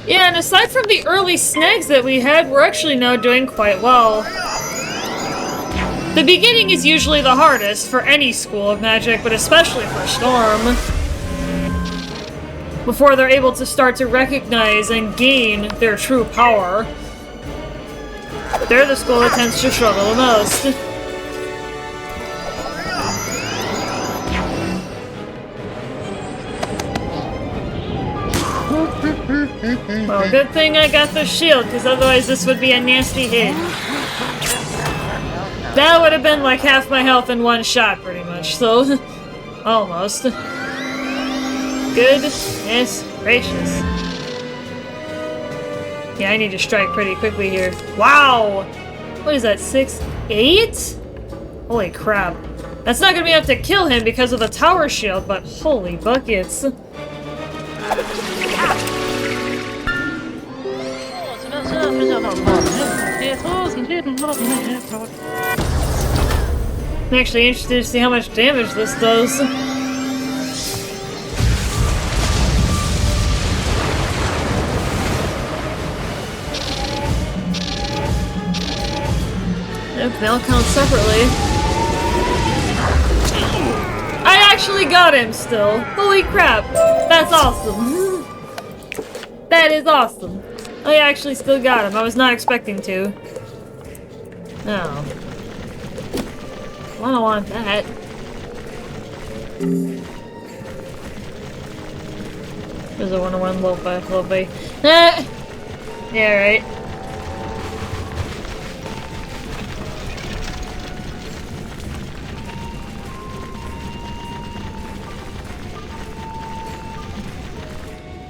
Yeah, and aside from the early snags that we had, we're actually now doing quite well. The beginning is usually the hardest for any school of magic, but especially for Storm. Before they're able to start to recognize and gain their true power. They're the school that tends to struggle the most. Well, good thing I got the shield, because otherwise this would be a nasty hit. That would have been like half my health in one shot, pretty much, so... almost. Goodness gracious. Yeah, I need to strike pretty quickly here. Wow! What is that, 6, 8? Holy crap. That's not gonna be enough to kill him because of the tower shield, but holy buckets. I'm actually interested to see how much damage this does. Yep, they all count separately. I actually got him still. Holy crap. That's awesome. That is awesome. I actually still got him. I was not expecting to. No. I don't want that. There's a 101 Lofi. Yeah, right.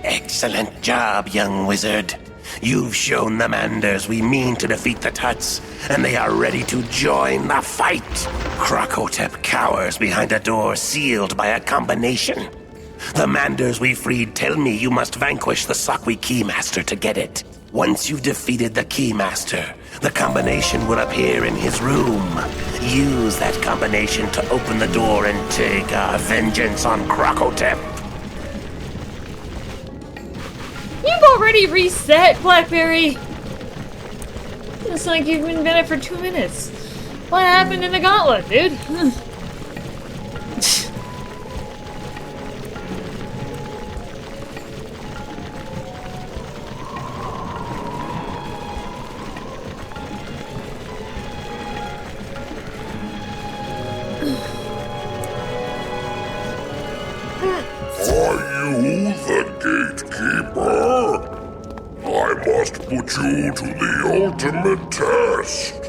Excellent job, young wizard. You've shown the Manders we mean to defeat the Tuts, and they are ready to join the fight. Krokotep cowers behind a door sealed by a combination. The Manders we freed tell me you must vanquish the Sakwi Keymaster to get it. Once you've defeated the Keymaster, the combination will appear in his room. Use that combination to open the door and take our vengeance on Krokotep. You've already reset, Blackberry! It's like you've been in it for 2 minutes. What happened in the gauntlet, dude? I must put you to the ultimate test.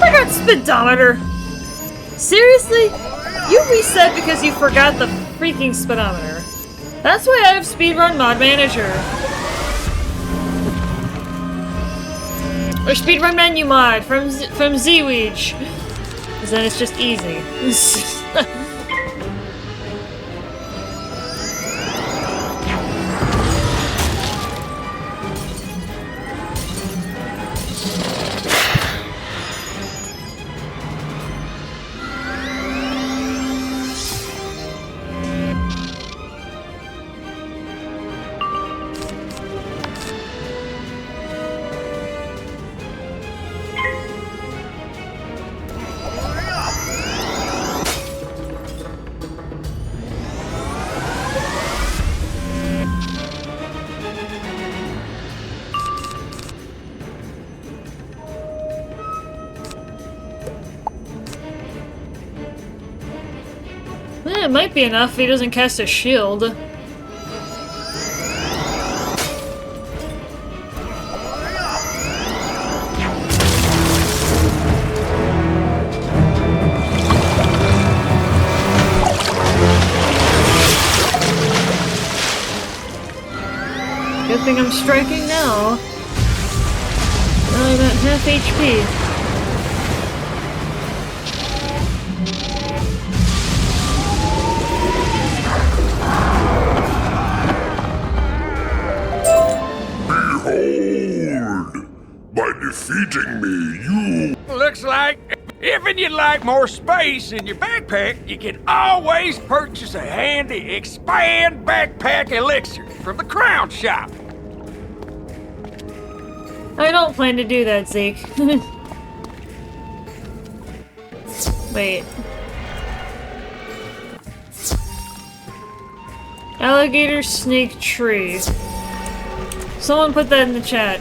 I got speedometer! Seriously? You reset because you forgot the freaking speedometer. That's why I have Speedrun Mod Manager. Or Speedrun Menu Mod from ZWeege. Because then it's just easy. It might be enough if he doesn't cast a shield. Good thing I'm striking now. Now I'm at half HP. By defeating me, you... Looks like if you'd like more space in your backpack, you can always purchase a handy expand backpack elixir from the Crown Shop. I don't plan to do that, Zeke. Wait. Alligator snake tree. Someone put that in the chat.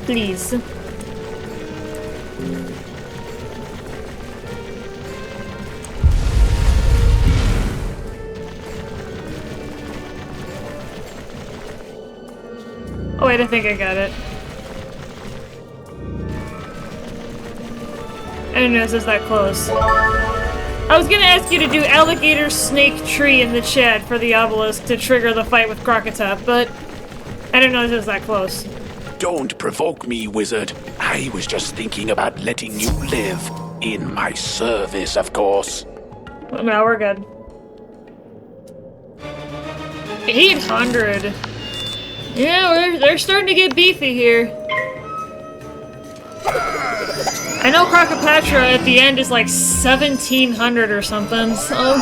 Please. Oh wait, I think I got it. I didn't know it was that close. I was gonna ask you to do alligator snake tree in the chat for the obelisk to trigger the fight with Krakatop, but I didn't know it was that close. Don't provoke me, wizard. I was just thinking about letting you live. In my service, of course. Well, now we're good. 800. Yeah, they're starting to get beefy here. I know Krakapatra at the end is like 1700 or something, so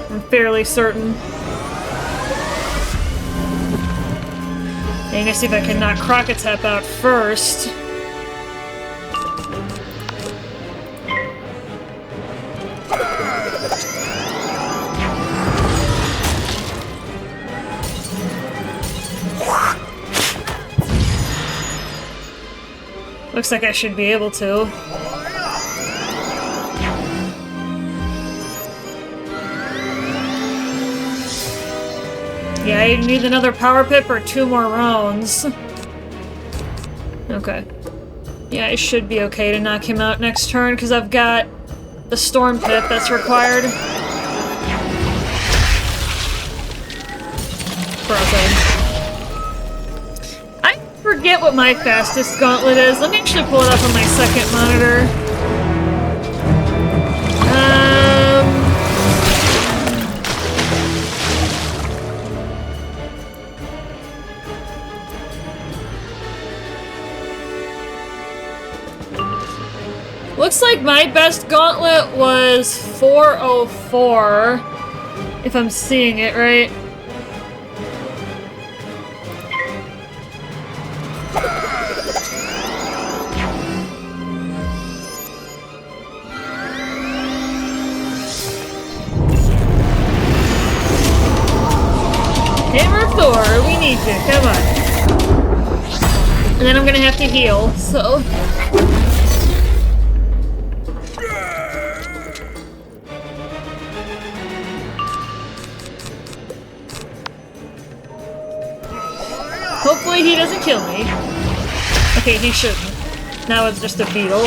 I'm fairly certain. I'm gonna see if I can knock Krakatop out first. Looks like I should be able to. Yeah, I need another power pip or 2 more rounds. Okay. Yeah, I should be okay to knock him out next turn, because I've got the storm pip that's required. Frozen. I forget what my fastest gauntlet is. Let me actually pull it up on my second monitor. Looks like my best gauntlet was 404, if I'm seeing it right. Hammer Thor, we need you, come on. And then I'm gonna have to heal, so... Hopefully he doesn't kill me. Okay, he shouldn't. Now it's just a beetle.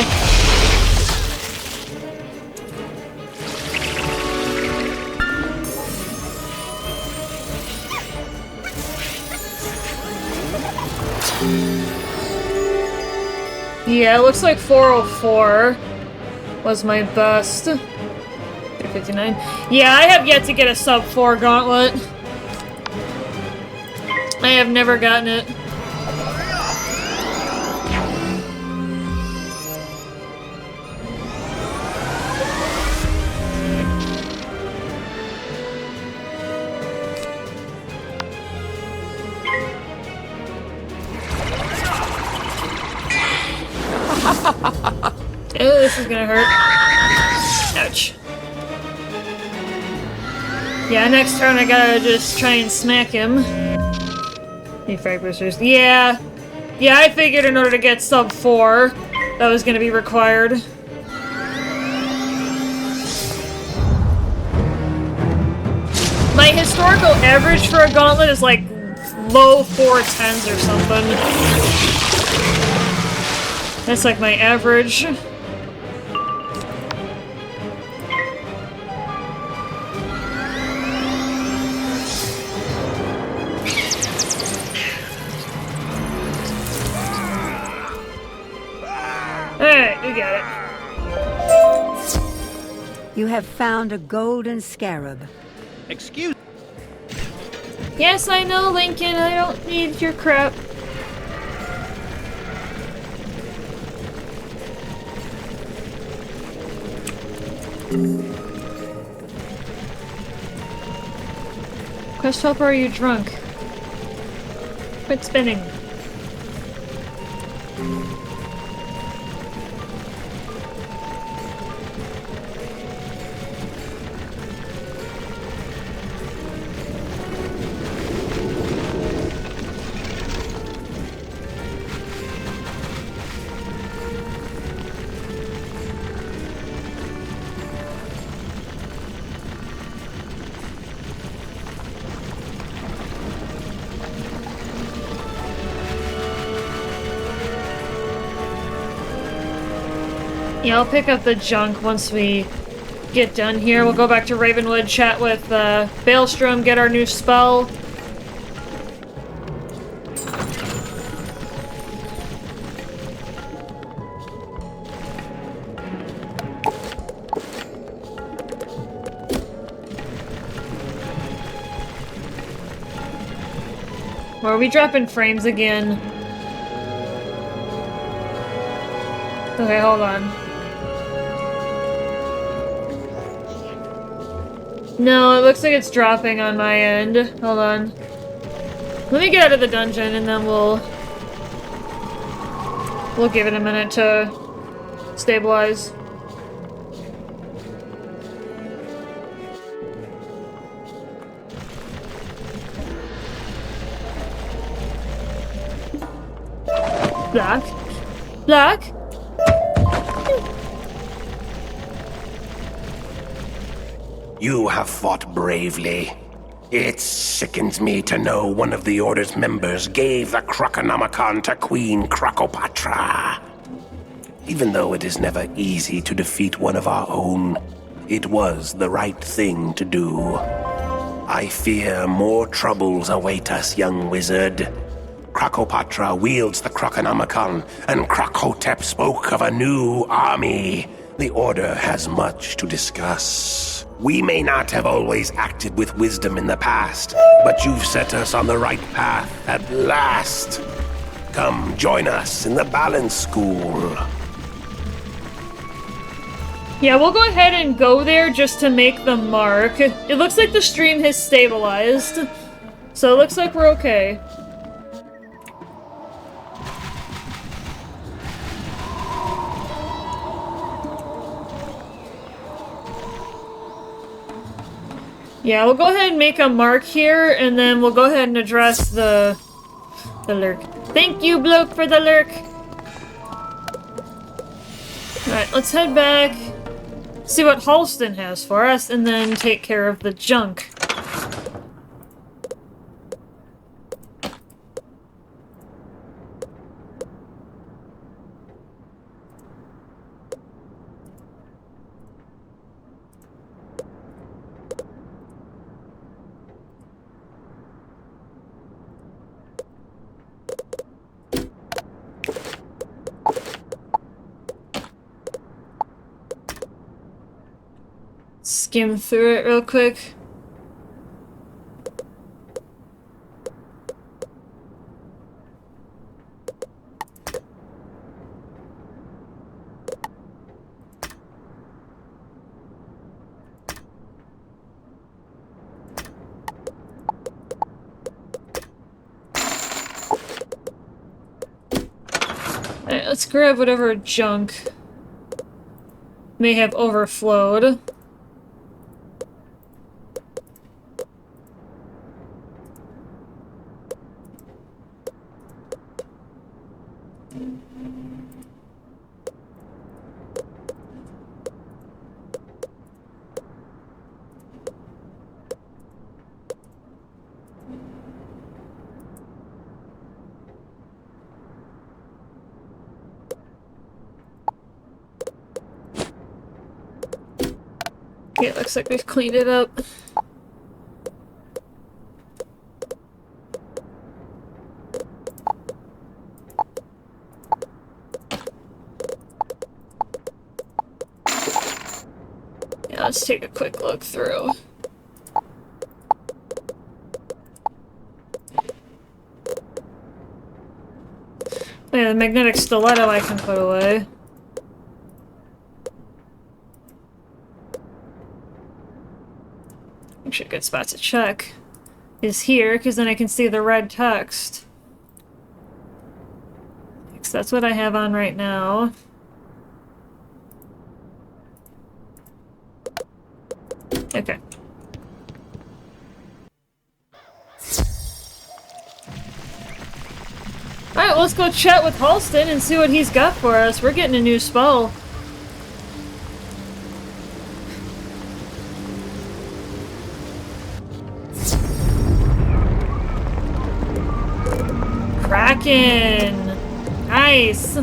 Yeah, it looks like 404 was my best. 359. Yeah, I have yet to get a sub 4 gauntlet. I have never gotten it. Oh, this is gonna hurt. Ouch. Yeah, next turn I gotta just try and smack him. Need frag boosters. Yeah. Yeah, I figured in order to get sub 4, that was gonna be required. My historical average for a gauntlet is like low 410s or something. That's like my average. Alright, we got it. You have found a golden scarab. Excuse. Yes, I know, Lincoln. I don't need your crap. Quest helper, are you drunk? Quit spinning. Yeah, I'll pick up the junk once we get done here. We'll go back to Ravenwood, chat with Baelstrom, get our new spell. Or are we dropping frames again? Okay, hold on. No, it looks like it's dropping on my end. Hold on. Let me get out of the dungeon and then we'll give it a minute to stabilize. Black? Black? You have fought bravely. It sickens me to know one of the Order's members gave the Croconomicon to Queen Crocopatra. Even though it is never easy to defeat one of our own, it was the right thing to do. I fear more troubles await us, young wizard. Crocopatra wields the Croconomicon, and Crocotep spoke of a new army. The Order has much to discuss. We may not have always acted with wisdom in the past, but you've set us on the right path at last. Come, join us in the Balance School. Yeah, we'll go ahead and go there just to make the mark. It looks like the stream has stabilized, so it looks like we're okay. Yeah, we'll go ahead and make a mark here, and then we'll go ahead and address the lurk. Thank you, bloke, for the lurk! Alright, let's head back, see what Halston has for us, and then take care of the junk. Skim through it real quick. Alright, let's grab whatever junk may have overflowed. Yeah, it looks like we've cleaned it up. Yeah, let's take a quick look through. Yeah, the magnetic stiletto I can put away. Actually, a good spot to check is here, because then I can see the red text. Because that's what I have on right now. Okay. Alright, well, let's go chat with Halston and see what he's got for us. We're getting a new spell. Kraken! Nice!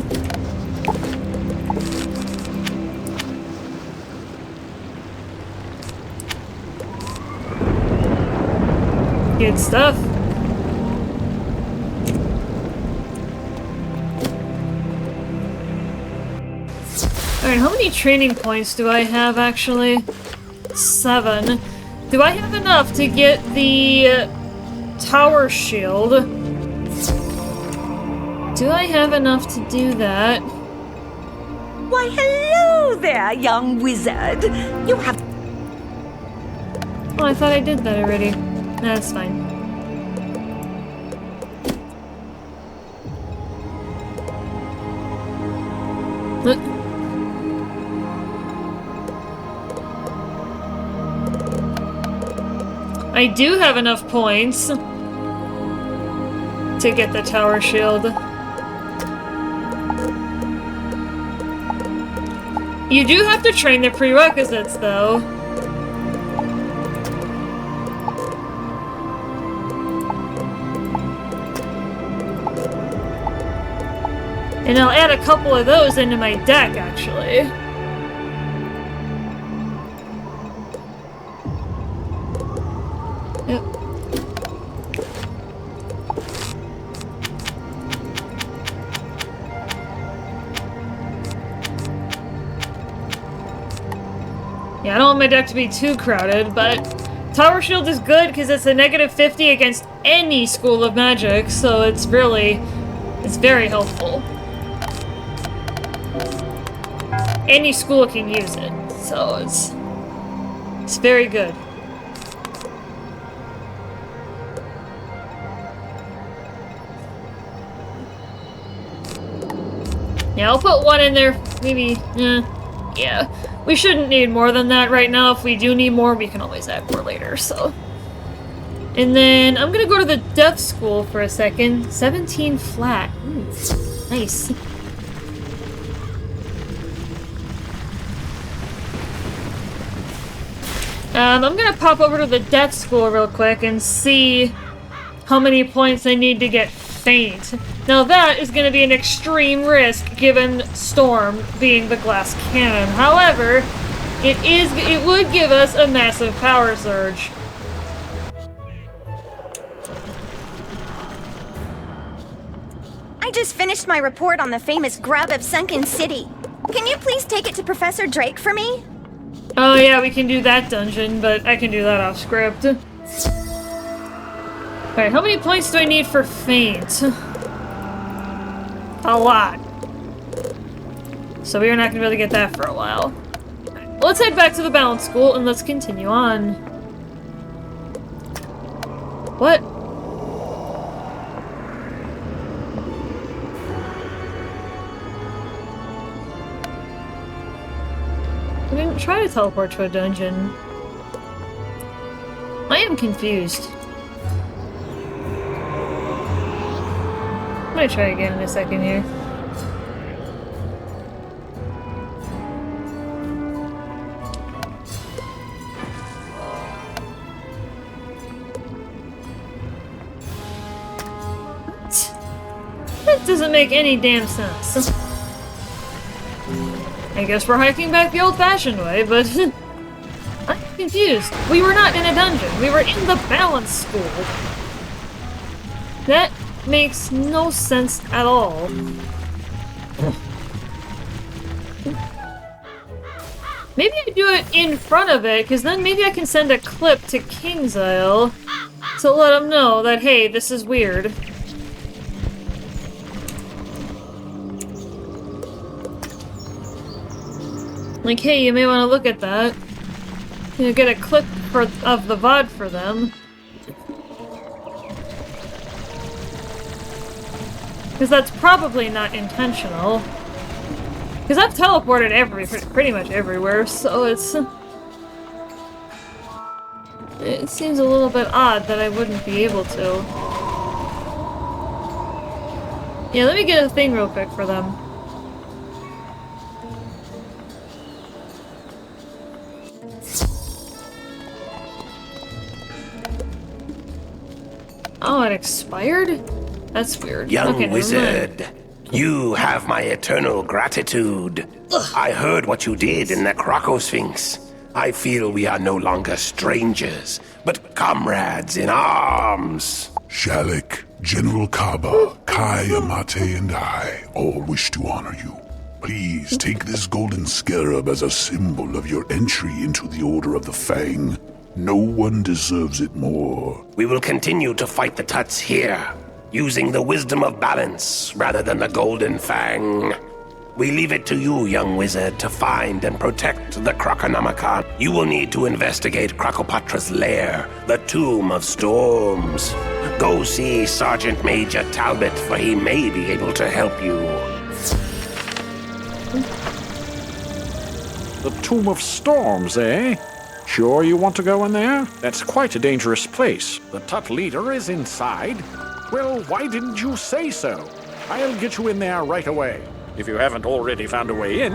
Good stuff. Alright, how many training points do I have actually? 7. Do I have enough to get the tower shield? Do I have enough to do that? Why, hello there, young wizard. You have... Oh, I thought I did that already. That's fine. I do have enough points to get the tower shield. You do have to train the prerequisites, though. And I'll add a couple of those into my deck, actually. Yep. Yeah, I don't want my deck to be too crowded, but Tower Shield is good because it's a -50 against any school of magic, so it's very helpful. Any school can use it, so it's very good. Yeah, I'll put 1 in there, maybe, yeah. We shouldn't need more than that right now. If we do need more, we can always add more later, so. And then, I'm gonna go to the deaf school for a second. 17 flat. Ooh, nice. I'm gonna pop over to the death school real quick and see how many points I need to get faint. Now that is gonna be an extreme risk given Storm being the glass cannon. However, it would give us a massive power surge. I just finished my report on the famous grub of Sunken City. Can you please take it to Professor Drake for me? Oh yeah, we can do that dungeon, but I can do that off script. Alright, how many points do I need for faint? A lot. So we are not going to be able to get that for a while. Well, let's head back to the balance school and let's continue on. What? I didn't try to teleport to a dungeon. I am confused. I'm gonna try again in a second here. That doesn't make any damn sense. I guess we're hiking back the old-fashioned way, but I'm confused. We were not in a dungeon. We were in the balance school. That makes no sense at all. Maybe I do it in front of it, because then maybe I can send a clip to King's Isle to let them know that, hey, this is weird. Like, hey, you may want to look at that. You know, get a clip of the VOD for them. Because that's probably not intentional. Because I've teleported pretty much everywhere, so it's... It seems a little bit odd that I wouldn't be able to. Yeah, let me get a thing real quick for them. Oh, it expired? That's weird. Young wizard, you have my eternal gratitude. Ugh. I heard what you did in the Croco Sphinx. I feel we are no longer strangers, but comrades in arms. Shalik, General Kaba, Kai Amate, and I all wish to honor you. Please take this golden scarab as a symbol of your entry into the Order of the Fang. No one deserves it more. We will continue to fight the Tuts here, using the wisdom of balance rather than the golden fang. We leave it to you, young wizard, to find and protect the Croconomicon. You will need to investigate Crocopatra's lair, the Tomb of Storms. Go see Sergeant Major Talbot, for he may be able to help you. The Tomb of Storms, eh? Sure you want to go in there? That's quite a dangerous place. The Tut leader is inside. Well, why didn't you say so? I'll get you in there right away, if you haven't already found a way in.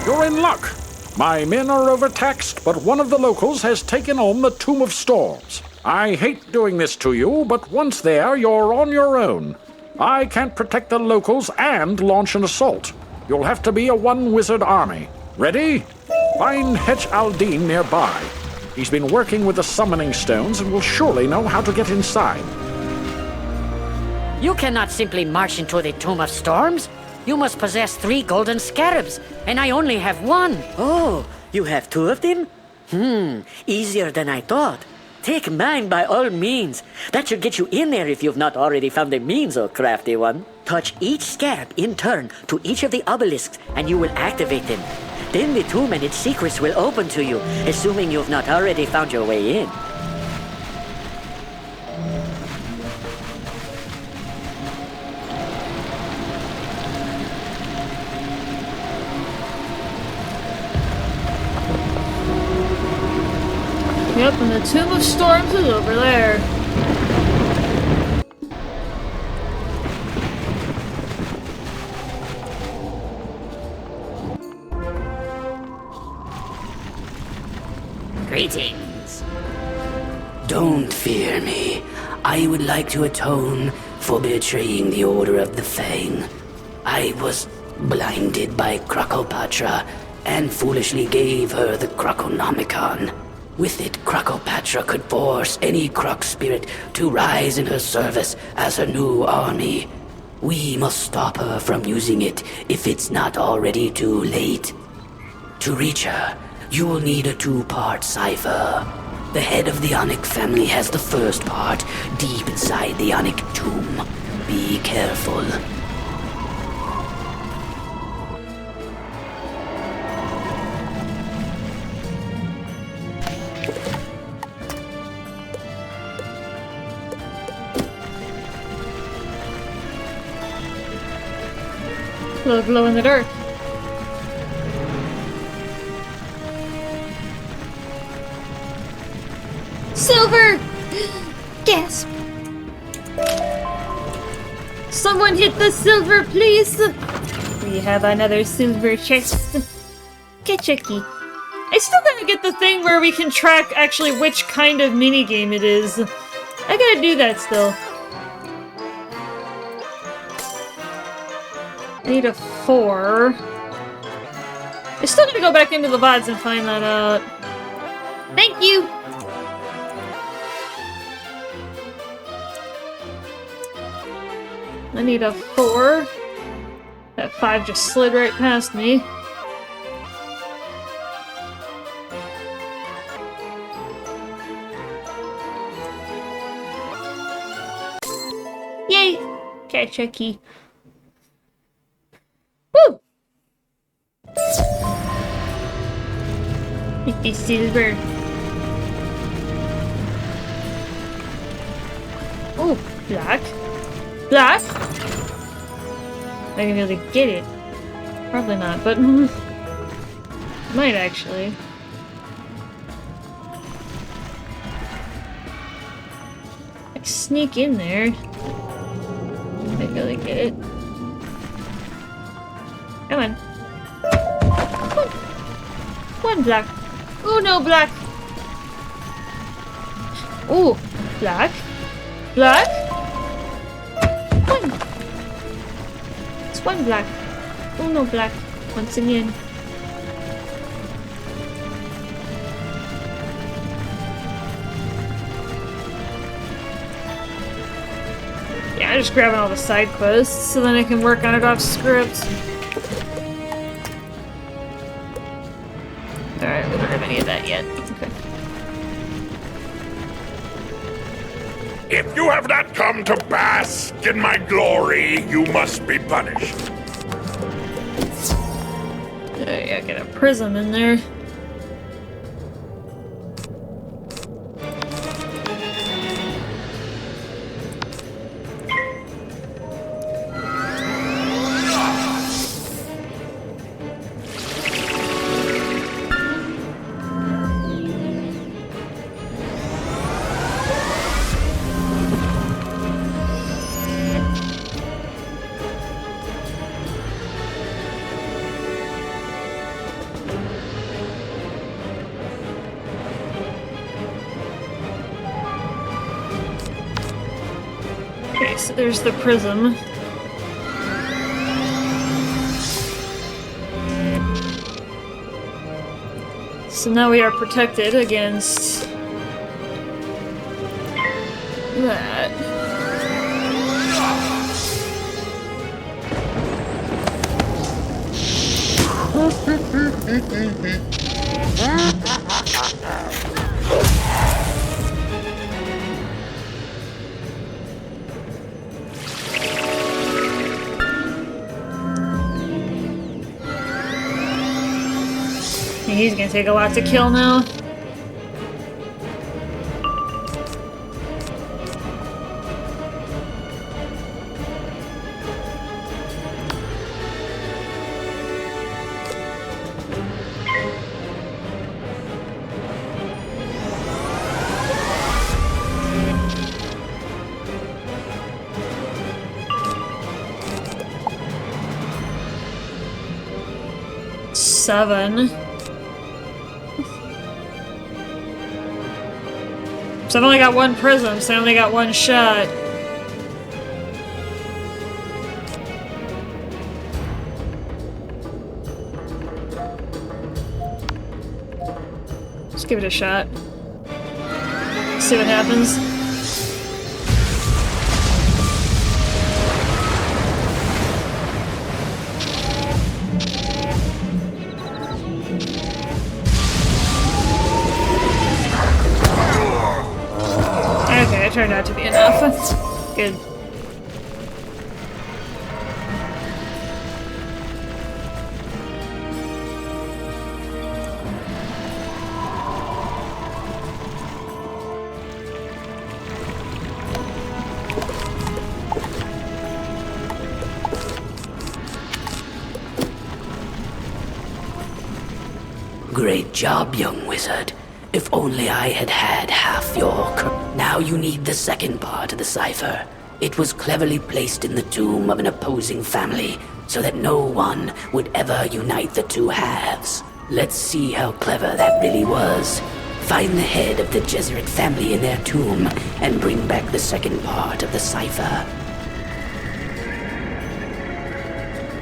You're in luck. My men are overtaxed, but one of the locals has taken on the Tomb of Storms. I hate doing this to you, but once there, you're on your own. I can't protect the locals and launch an assault. You'll have to be a one-wizard army. Ready? Find Hetch Aldine nearby. He's been working with the summoning stones and will surely know how to get inside. You cannot simply march into the Tomb of Storms. You must possess 3 golden scarabs, and I only have 1. Oh, you have 2 of them? Easier than I thought. Take mine by all means. That should get you in there if you've not already found the means, oh crafty one. Touch each scarab in turn to each of the obelisks, and you will activate them. Then the tomb and its secrets will open to you, assuming you've not already found your way in. Yep, and the Tomb of Storms is over there. Greetings. Don't fear me. I would like to atone for betraying the Order of the Fang. I was blinded by Crocopatra and foolishly gave her the Croconomicon. With it, Crocopatra could force any Croc spirit to rise in her service as her new army. We must stop her from using it if it's not already too late. To reach her, you will need a 2-part cipher. The head of the Onyx family has the first part, deep inside the Onyx tomb. Be careful. Little glow in the dark. Silver! Gasp! Someone hit the silver, please! We have another silver chest. Get your key. I still gotta get the thing where we can track actually which kind of minigame it is. I gotta do that still. I need a 4. I still gotta go back into the VODs and find that out. Thank you! I need a 4. That 5 just slid right past me. Yay! Catch a key. Woo! 50 silver. Oh, black. Black? I can really get it. Probably not, but might actually. I sneak in there. I really get it. Come on. One black. Oh no, black. Oh, black. Black. One. It's one black. Oh no, black. Once again. I'm just grabbing all the side quests so then I can work on it off script. Alright, we don't have any of that yet. Okay. If you have not come to bask in my glory, you must be punished. Yeah, get a prism in there. Okay, so there's the prism. So now we are protected against that. He's gonna take a lot to kill now. Seven. So I've only got one prism, so I only got one shot. Just give it a shot. See what happens. Okay, it turned out to be enough. That's good. Great job, young wizard. If only I had had half your Now you need the second part of the cipher. It was cleverly placed in the tomb of an opposing family, so that no one would ever unite the two halves. Let's see how clever that really was. Find the head of the Jesuit family in their tomb, and bring back the second part of the cipher.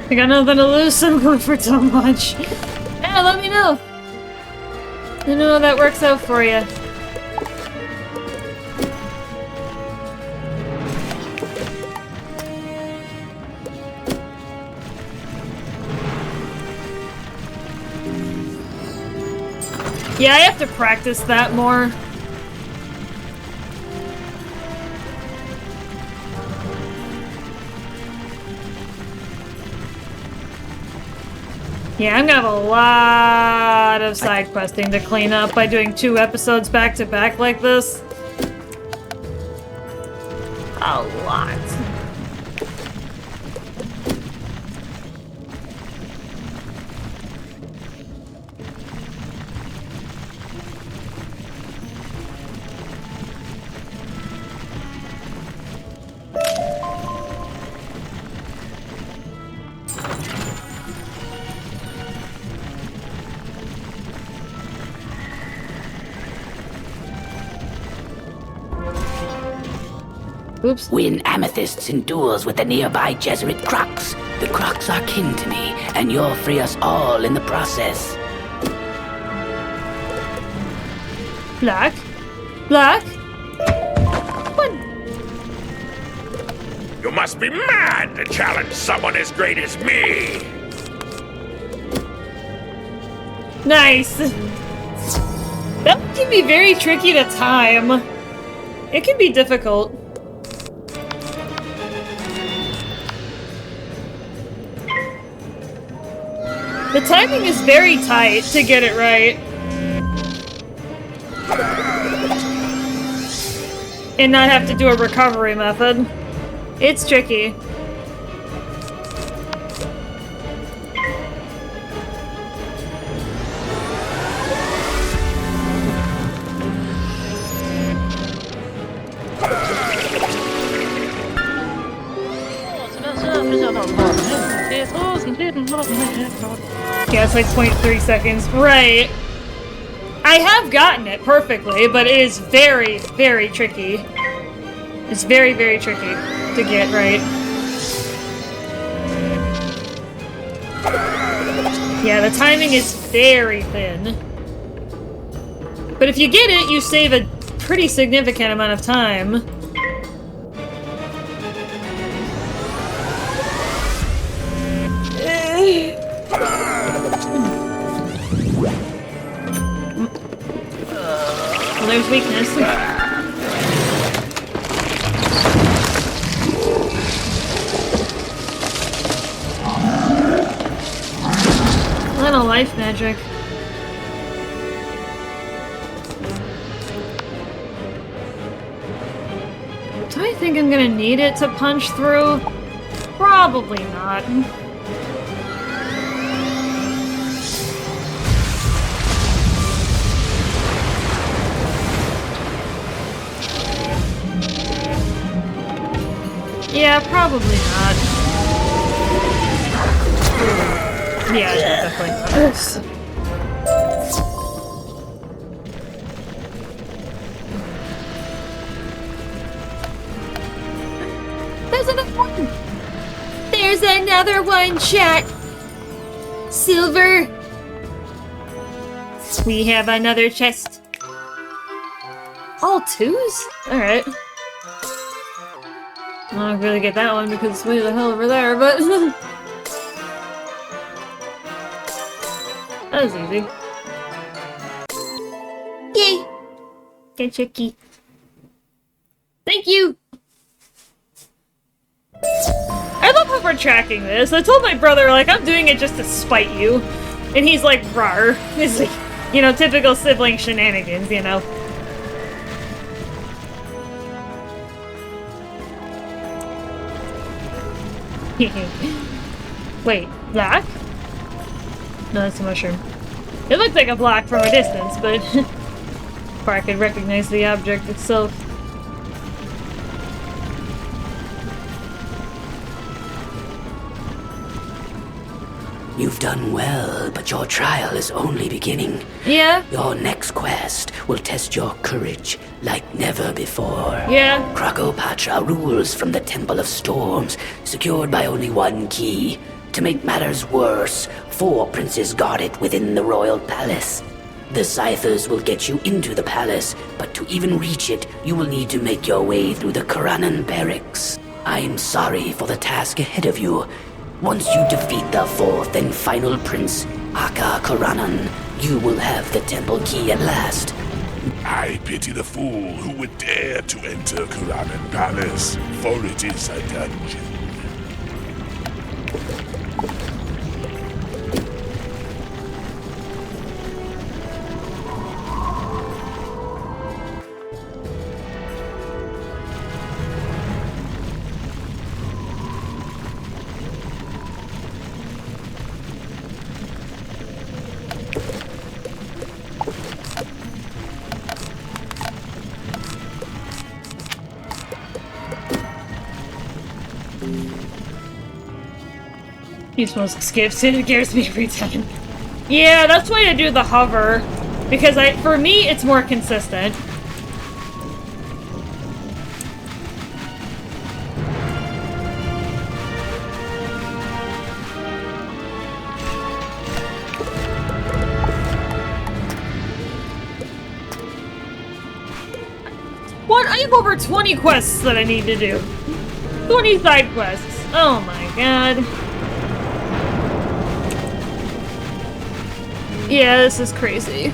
I got nothing to lose, so I'm going for so much. Yeah, let me know. Let me know how that works out for you. Yeah, I have to practice that more. Yeah, I'm gonna have a lot of side questing to clean up by doing 2 episodes back to back like this. A lot. Oops. Win amethysts in duels with the nearby Jesuit crocs. The crocs are kin to me, and you'll free us all in the process. Black? Black? What? You must be mad to challenge someone as great as me! Nice! That can be very tricky to time. It can be difficult. The timing is very tight to get it right. And not have to do a recovery method. It's tricky. Yeah, it's like 0.3 seconds. Right. I have gotten it perfectly, but it is very, very tricky. It's very, very tricky to get right. Yeah, the timing is very thin. But if you get it, you save a pretty significant amount of time. Well, there's weakness. Little life magic. Do I think I'm gonna need it to punch through? Probably not. Yeah, probably not. Yeah, definitely not. There's another one! There's another one, chat! Silver! We have another chest. All twos? Alright. I don't really get that one because it's way the hell over there, but... that was easy. Yay! Get your key. Thank you! I love how we're tracking this. I told my brother, like, I'm doing it just to spite you. And he's like, rawr. It's like, you know, typical sibling shenanigans, you know. Wait, black? No, that's a mushroom. It looked like a block from a distance, but before I could recognize the object itself. You've done well, but your trial is only beginning. Yeah? Your next quest will test your courage like never before. Yeah? Crocopatra rules from the Temple of Storms, secured by only one key. To make matters worse, 4 princes guard it within the royal palace. The Scythers will get you into the palace, but to even reach it, you will need to make your way through the Karanan barracks. I'm sorry for the task ahead of you. Once you defeat the 4th and final prince, Aka Karanan, you will have the temple key at last. I pity the fool who would dare to enter Karanan Palace, for it is a dungeon. He smells skips. It scares me every time. Yeah, that's why I do the hover. Because for me, it's more consistent. What? I have over 20 quests that I need to do. 20 side quests. Oh my god. Yeah, this is crazy.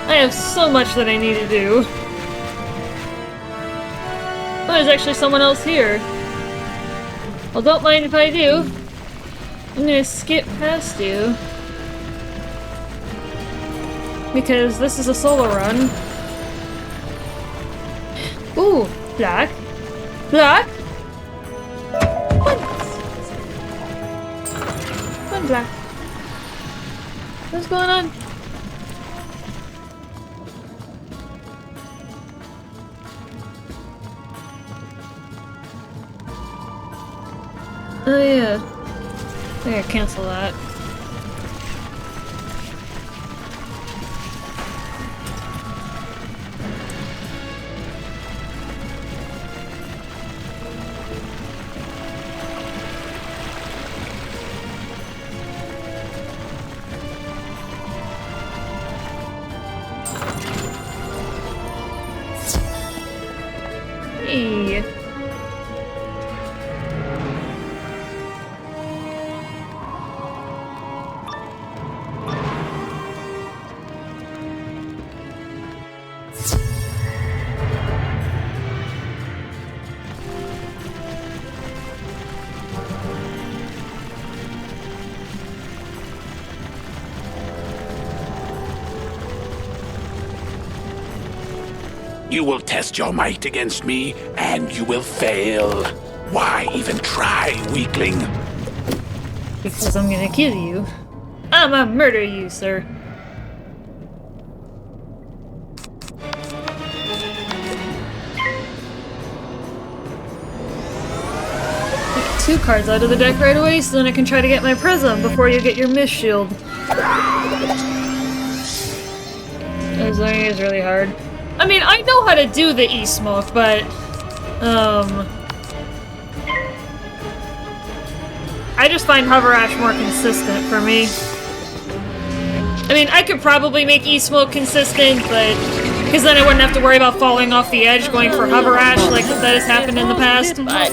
I have so much that I need to do. Oh, there's actually someone else here. Well, don't mind if I do. I'm gonna skip past you. Because this is a solo run. Ooh, black. Black? One black. What's going on? Oh yeah. I gotta cancel that. Hey. You will test your might against me, and you will fail. Why even try, weakling? Because I'm gonna kill you. I'ma murder you, sir. Get 2 cards out of the deck right away, so then I can try to get my prism before you get your mist shield. This learning is really hard. I mean, I know how to do the e-smoke, but, I just find Hover Ash more consistent for me. I mean, I could probably make e-smoke consistent, but, because then I wouldn't have to worry about falling off the edge going for Hover Ash like that has happened in the past, but,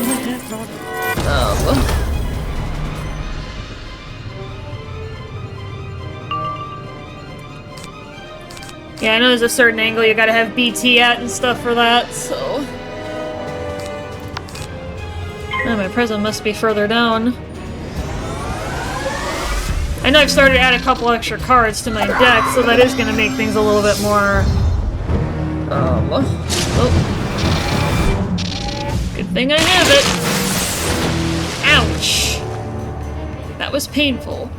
yeah, I know there's a certain angle you gotta have BT at and stuff for that, so... Oh, my prism must be further down. I know I've started to add a couple extra cards to my deck, so that is gonna make things a little bit more... oh. Good thing I have it. Ouch! That was painful.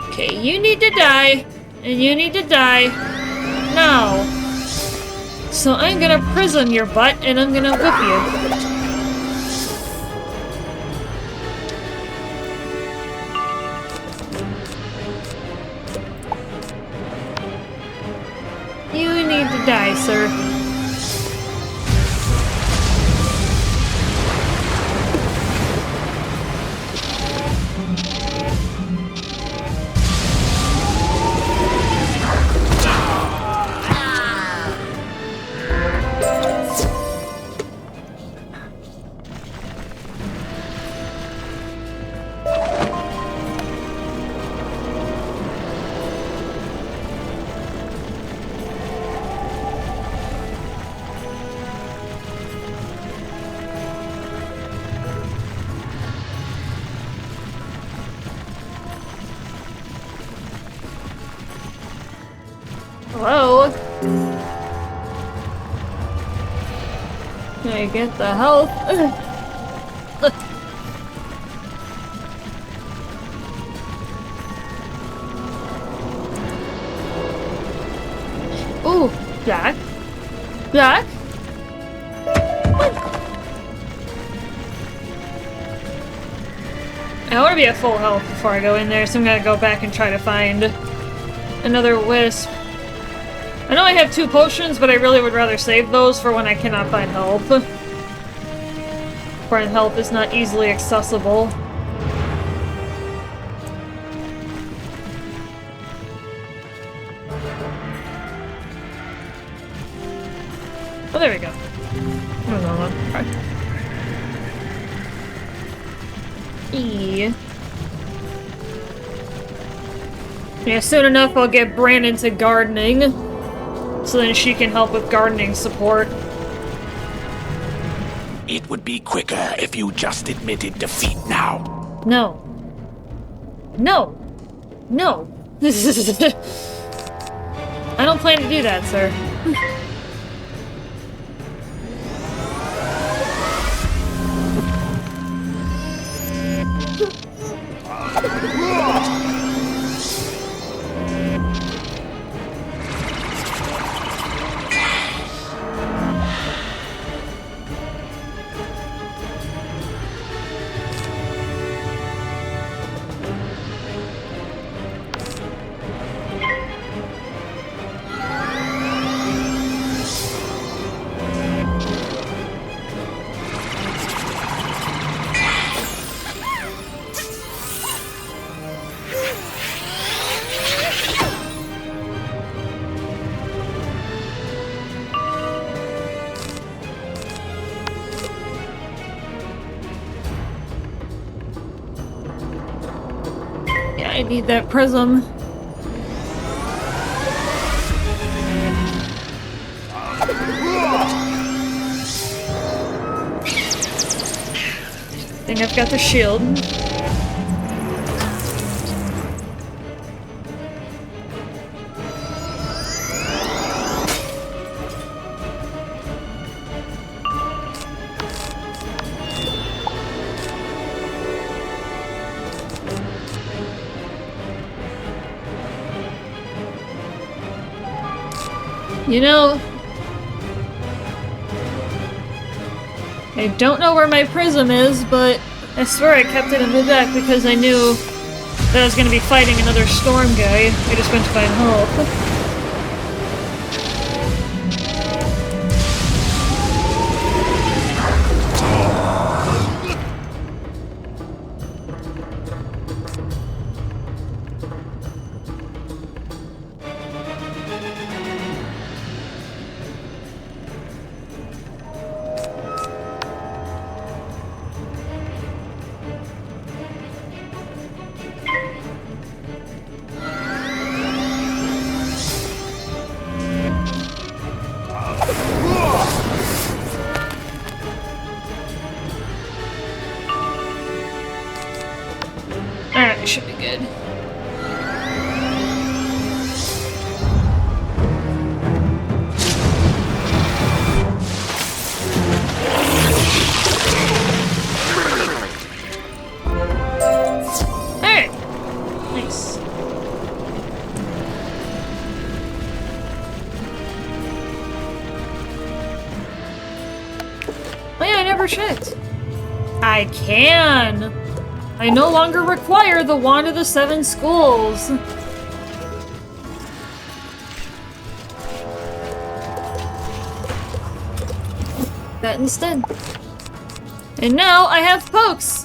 Okay, you need to die. And you need to die now. So I'm gonna prism your butt and I'm gonna whip you. You need to die, sir. Hello? Can I get the health? Ooh, black. Black? I want to be at full health before I go in there, so I'm gonna go back and try to find another wisp. I know I have 2 potions, but I really would rather save those for when I cannot find help. When help is not easily accessible. Oh, there we go. Okay. E. Yeah, soon enough I'll get Brandon to gardening, so then she can help with gardening support. It would be quicker if you just admitted defeat now. No. No. No. I don't plan to do that, sir. I need that prism. I think I've got the shield. You know, I don't know where my prism is, but I swear I kept it in the deck because I knew that I was going to be fighting another storm guy. I just went to find help. Alright, should be good. Alright. Nice. Oh yeah, I never checked. I can! I no longer require the Wand of the Seven Schools. That instead. And now I have pokes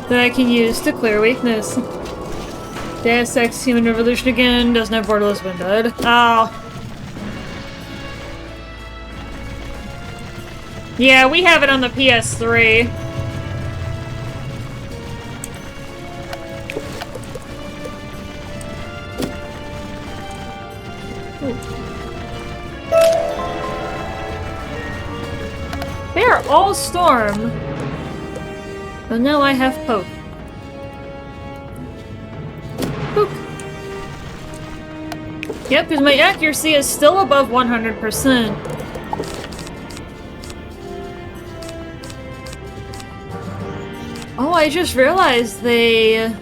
that I can use to clear weakness. Deus Ex Human Revolution again, doesn't have Borderless Windbud. Oh. Yeah, we have it on the PS3. They are all Storm. But now I have Poke. Poke. Yep, because my accuracy is still above 100%. Oh, I just realized they...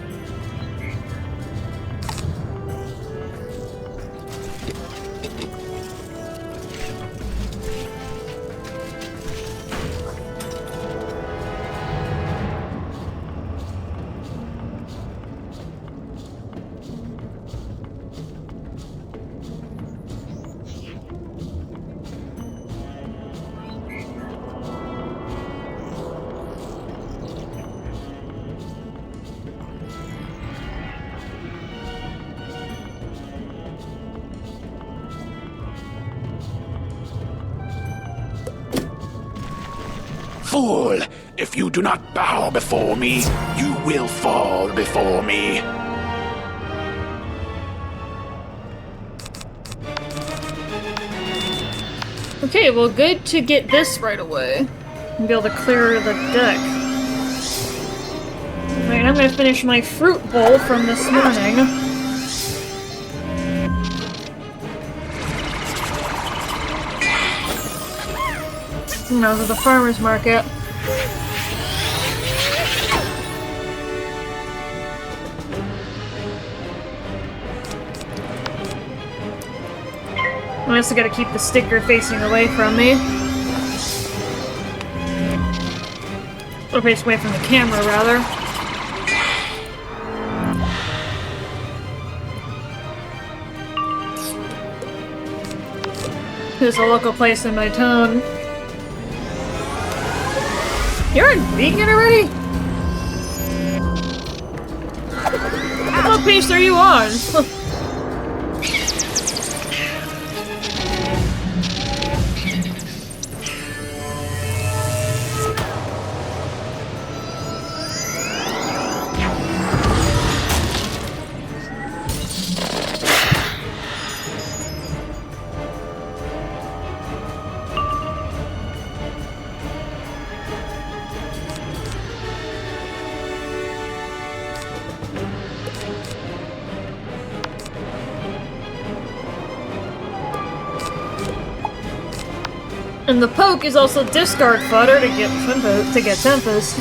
Fool! If you do not bow before me, you will fall before me. Okay, well, good to get this right away. And be able to clear the deck. Alright, I'm gonna finish my fruit bowl from this morning. And I was at the farmer's market. I also gotta keep the sticker facing away from me. Or face away from the camera, rather. There's a local place in my town. You're in vegan already? What pace are you on? And the poke is also discard fodder to get Tempest.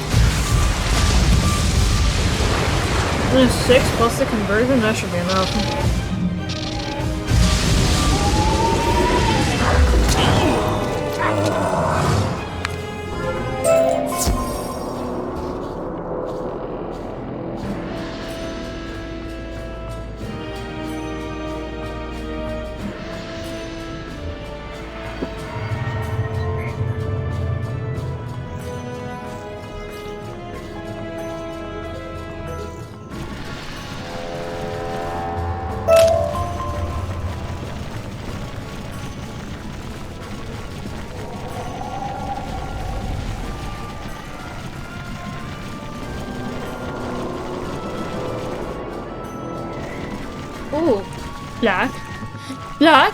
There's 6 plus the conversion, that should be enough. Ooh, black. Black?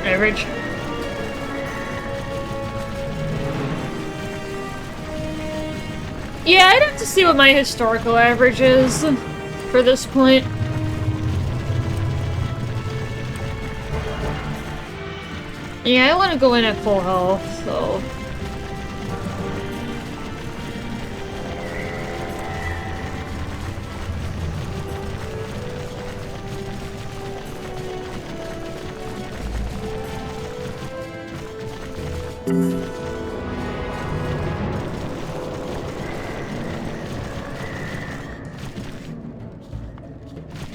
Average. Yeah, I'd have to see what my historical average is for this point. Yeah, I want to go in at full health, so...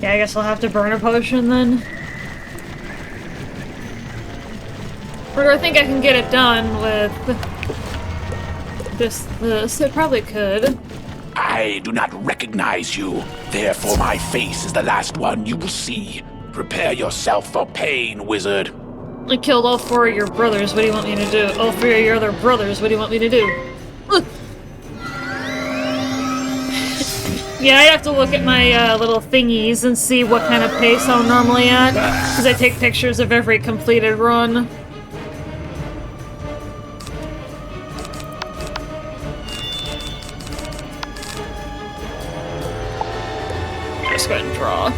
Yeah, I guess I'll have to burn a potion then. Or do I think I can get it done with this? I probably could. I do not recognize you. Therefore, my face is the last one you will see. Prepare yourself for pain, wizard. I killed all 4 of your brothers. What do you want me to do? All 3 of your other brothers. What do you want me to do? Yeah, I have to look at my little thingies and see what kind of pace I'm normally at. Because I take pictures of every completed run. Just go ahead and draw.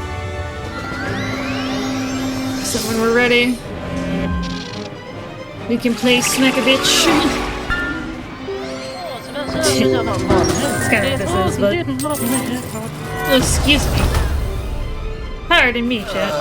So when we're ready, we can play Smack a Bitch. It's kind of this is, but... Excuse me. Pardon me, chat.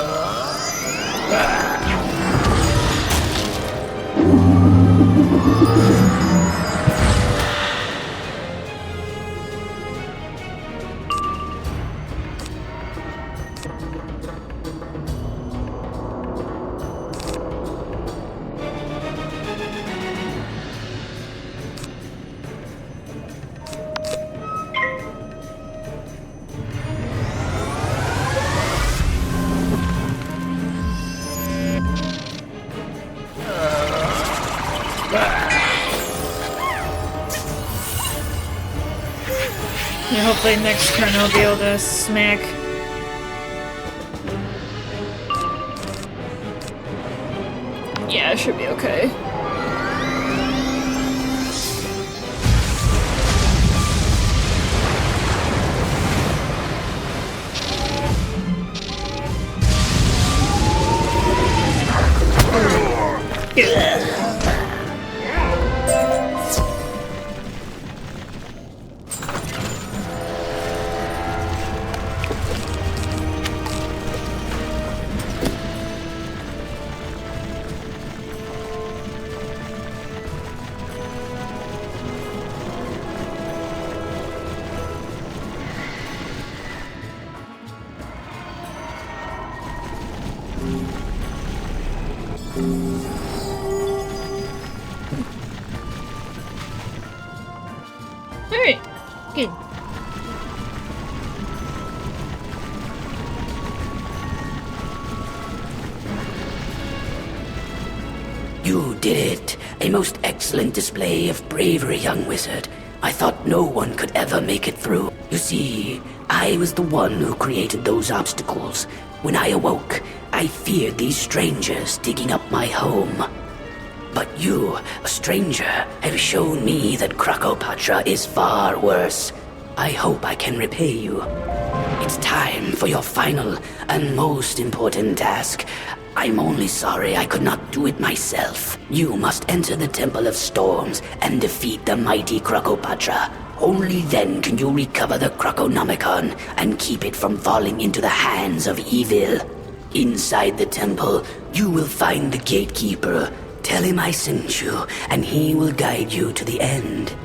Yeah, hopefully next turn I'll be able to smack. Yeah, it should be okay. Alright, good. You did it. A most excellent display of bravery, young wizard. I thought no one could ever make it through. You see, I was the one who created those obstacles. When I awoke, I feared these strangers digging up my home. But you, a stranger, have shown me that Krakopatra is far worse. I hope I can repay you. It's time for your final and most important task. I'm only sorry I could not do it myself. You must enter the Temple of Storms and defeat the mighty Krakopatra. Only then can you recover the Krakonomicon and keep it from falling into the hands of evil. Inside the temple, you will find the gatekeeper. Tell him I sent you, and he will guide you to the end.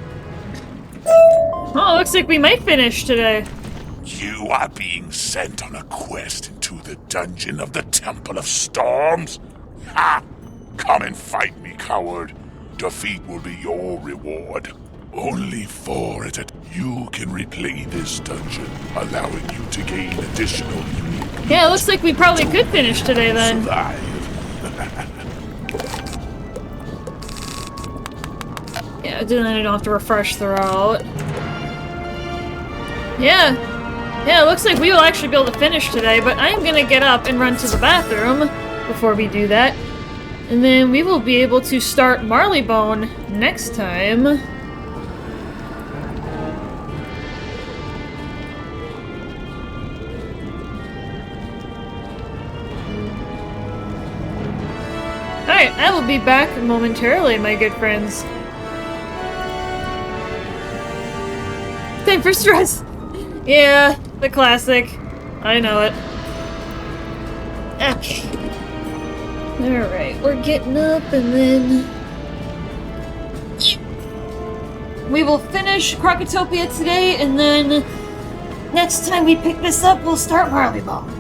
Oh, looks like we might finish today. You are being sent on a quest into the dungeon of the Temple of Storms? Ha! Come and fight me, coward. Defeat will be your reward. Only for it, you can replay this dungeon, allowing you to gain additional unique... Yeah, it looks like we probably could finish today then. Yeah, then I don't have to refresh throughout. Yeah. Yeah, it looks like we will actually be able to finish today, but I am gonna get up and run to the bathroom before we do that. And then we will be able to start Marleybone next time. Alright, I will be back momentarily, my good friends. Time for stress! Yeah, the classic. I know it. Okay. Alright, we're getting up and then... we will finish Krokotopia today, and then next time we pick this up, we'll start Marleybone.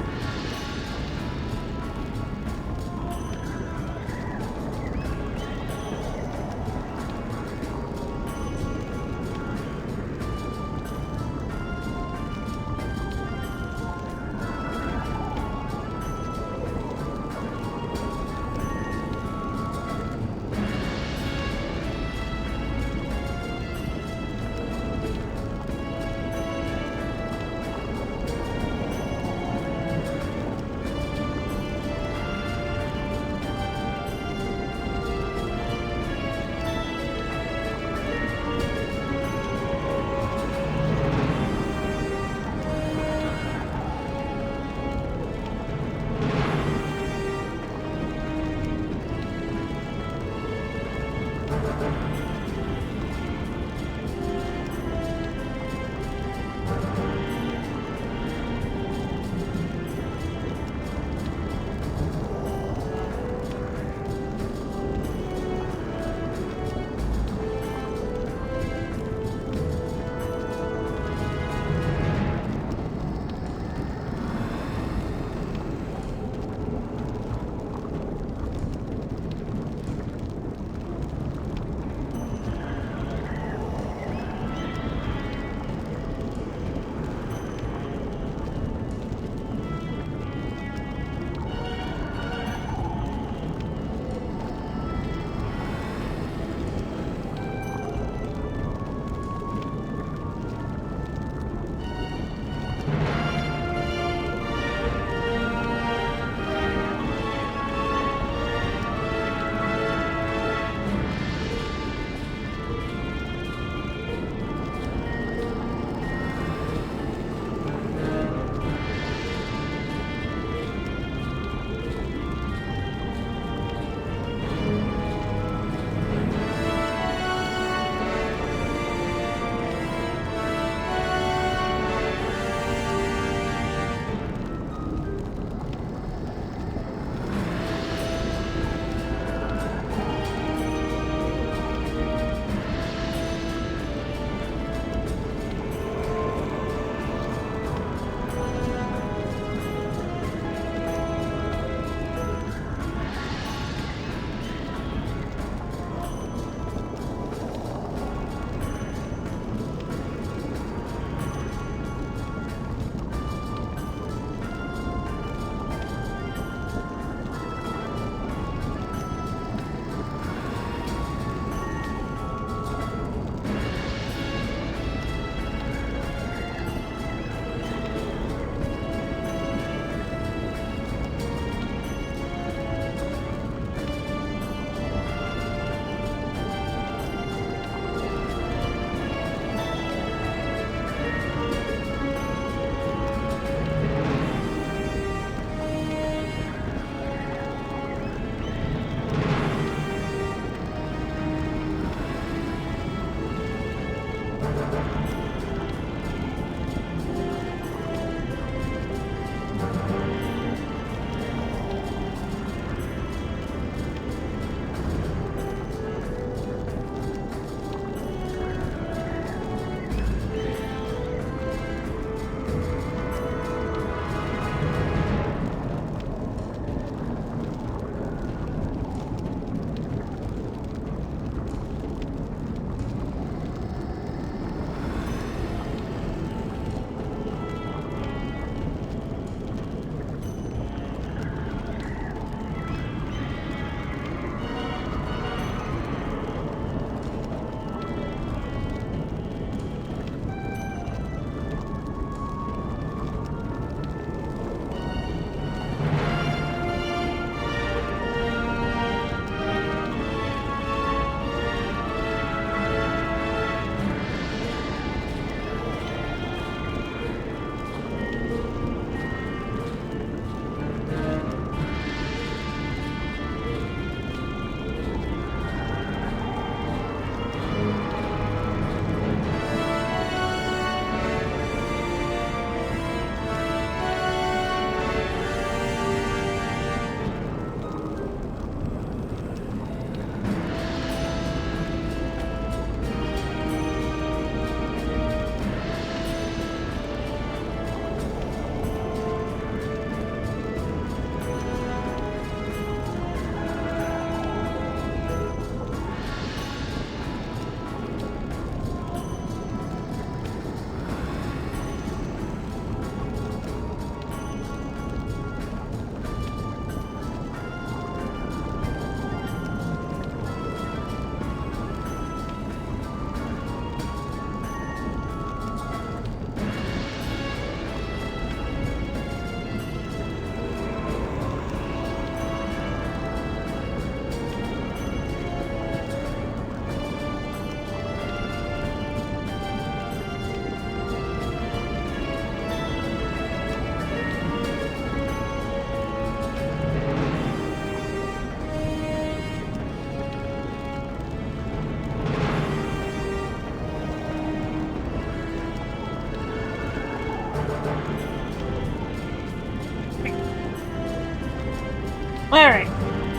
Alright,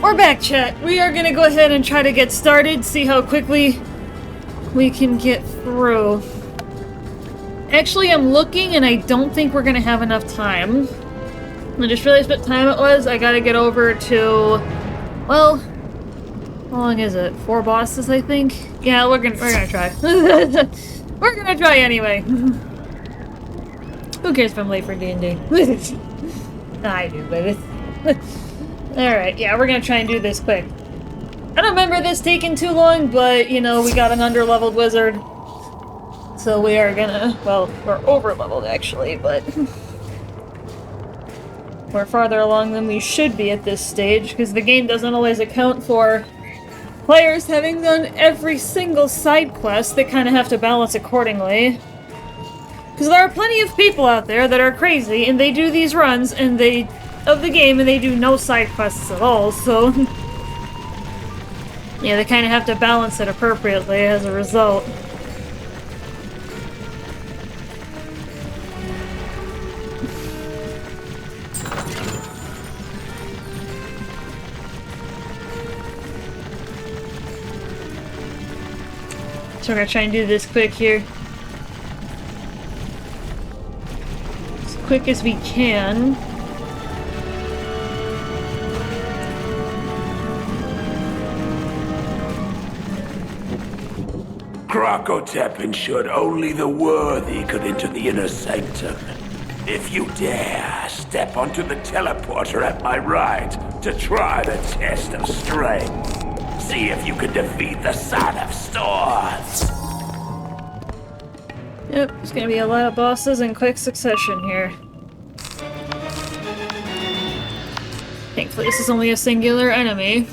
we're back, chat. We are gonna go ahead and try to get started, see how quickly we can get through. Actually, I'm looking and I don't think we're gonna have enough time. I just realized what time it was. I gotta get over to... Well... How long is it? 4 bosses, I think? Yeah, we're gonna try. We're gonna try anyway. Who cares if I'm late for D&D? I do, but alright, yeah, we're gonna try and do this quick. I don't remember this taking too long, but, you know, we got an under-leveled wizard. So we are gonna... Well, we're over-leveled, actually, but... We're farther along than we should be at this stage, because the game doesn't always account for players having done every single side quest. They kind of have to balance accordingly. Because there are plenty of people out there that are crazy, and they do these runs of the game, and they do no side quests at all, so... yeah, they kind of have to balance it appropriately as a result. So we're gonna try and do this quick here. As quick as we can. Crocotep ensured only the worthy could enter the inner sanctum. If you dare, step onto the teleporter at my right to try the test of strength. See if you can defeat the Son of Storms. Yep, there's gonna be a lot of bosses in quick succession here. Thankfully, this is only a singular enemy.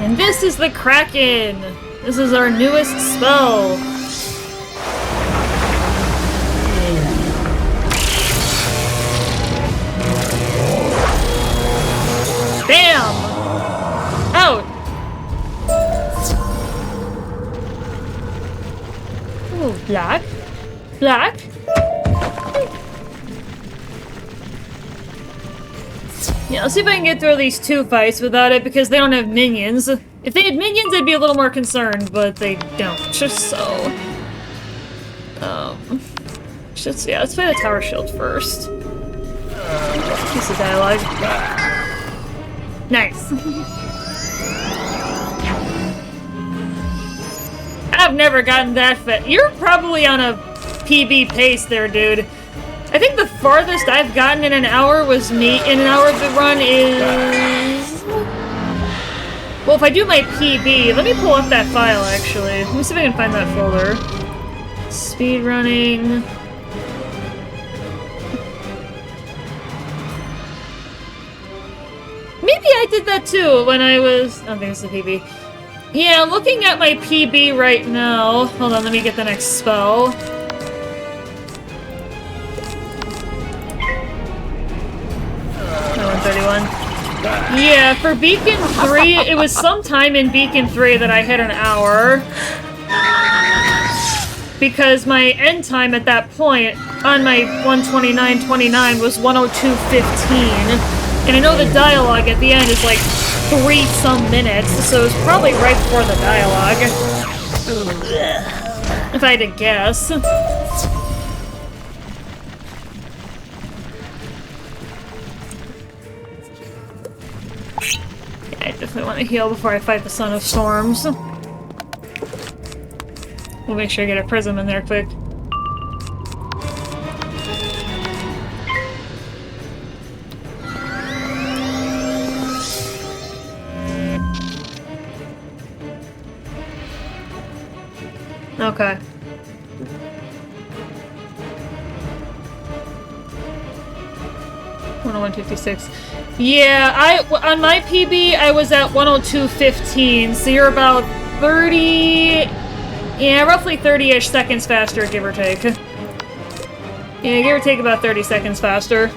And this is the Kraken! This is our newest spell. Bam! Out! Ooh, black. Black. Yeah, let's see if I can get through these 2 fights without it, because they don't have minions. If they had minions, I'd be a little more concerned, but they don't, just so... yeah, let's play the tower shield first. Piece of dialogue. Nice. I've never gotten that fit. You're probably on a PB pace there, dude. I think the farthest I've gotten in an hour was in an hour of the run is... Well, if I do my PB, let me pull up that file, actually. Let me see if I can find that folder. Speedrunning. Maybe I did that too when I was... I don't think it's the PB. Yeah, looking at my PB right now... Hold on, let me get the next spell. Yeah, for Beacon 3, it was sometime in Beacon 3 that I hit an hour. Because my end time at that point on my 129.29 was 102.15. And I know the dialogue at the end is like 3-some minutes, so it was probably right before the dialogue. If I had to guess. I definitely want to heal before I fight the Son of Storms. We'll make sure I get a prism in there quick. Okay. 156. Yeah, on my PB, I was at 102.15, so you're about 30... Yeah, roughly 30-ish seconds faster, give or take. Yeah, give or take about 30 seconds faster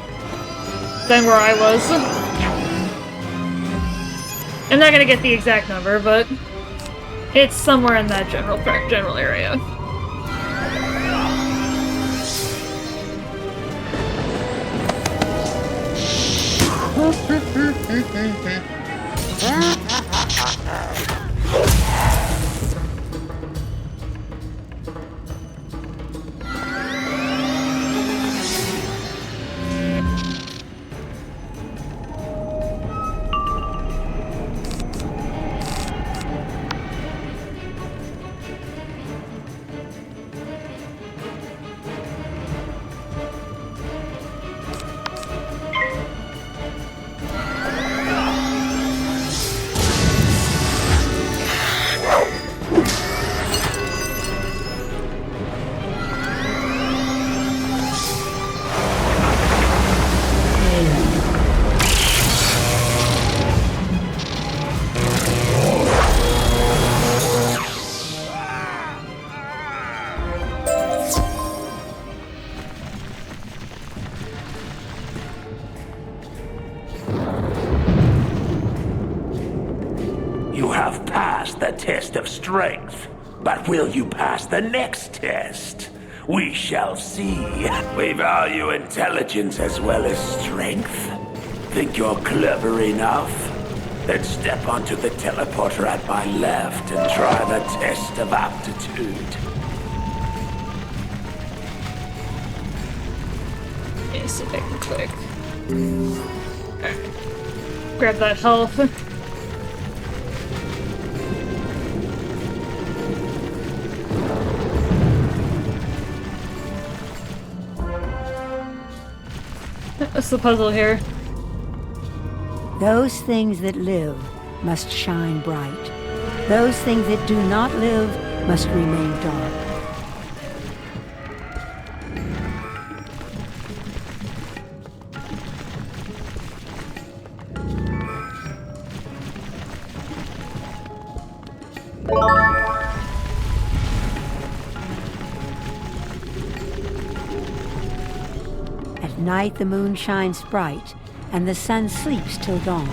than where I was. I'm not gonna get the exact number, but it's somewhere in that general area. Test of strength. But will you pass the next test? We shall see. We value intelligence as well as strength. Think you're clever enough? Then step onto the teleporter at my left and try the test of aptitude. Yeah, see if I can click. Alright. Grab that health. What's the puzzle here? Those things that live must shine bright. Those things that do not live must remain dark. At night the moon shines bright, and the sun sleeps till dawn.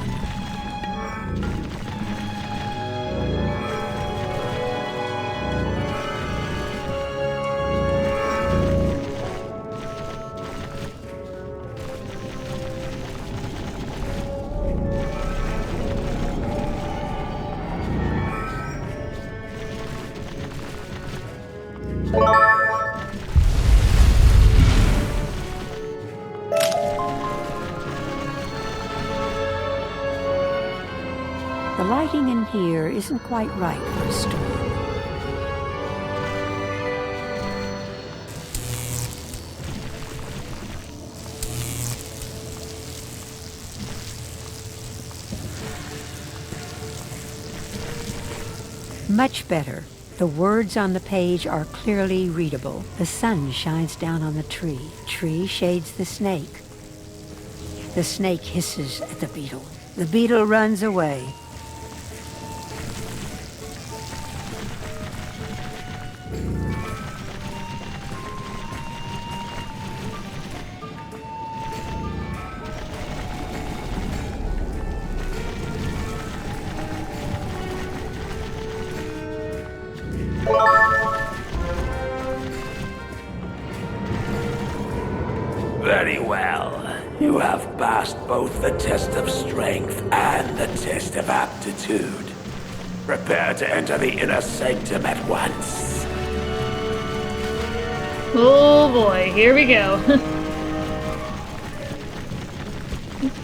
The lighting in here isn't quite right for a storm. Much better. The words on the page are clearly readable. The sun shines down on the tree. Tree shades the snake. The snake hisses at the beetle. The beetle runs away. Very well. You have passed both the test of strength and the test of aptitude. Prepare to enter the inner sanctum at once. Oh boy, here we go.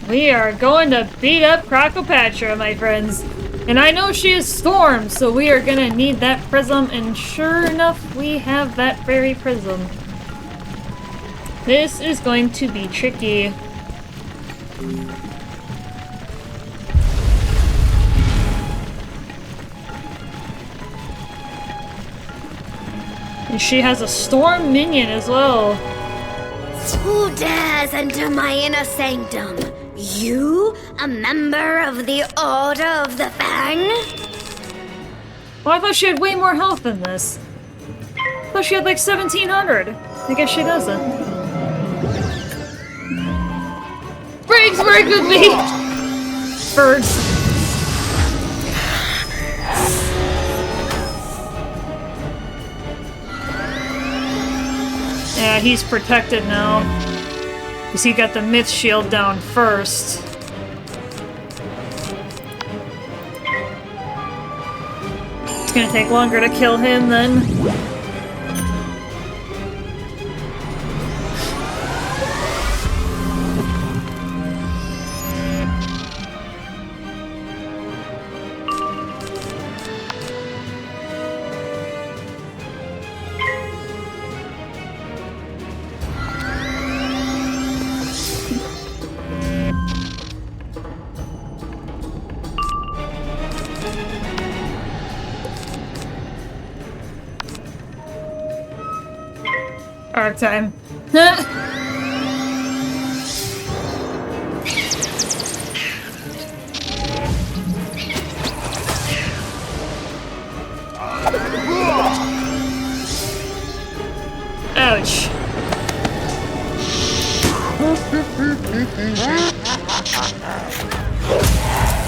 We are going to beat up Crocopatra, my friends. And I know she is Storm, so we are gonna need that prism, and sure enough, we have that very prism. This is going to be tricky. And she has a Storm minion as well. Who dares enter my inner sanctum? You? A member of the Order of the Fang? Well, I thought she had way more health than this. I thought she had like 1700. I guess she doesn't. Breaks break with me! Birds. Yeah, he's protected now. Because he got the myth shield down first. It's gonna take longer to kill him then. Arc time. Ouch.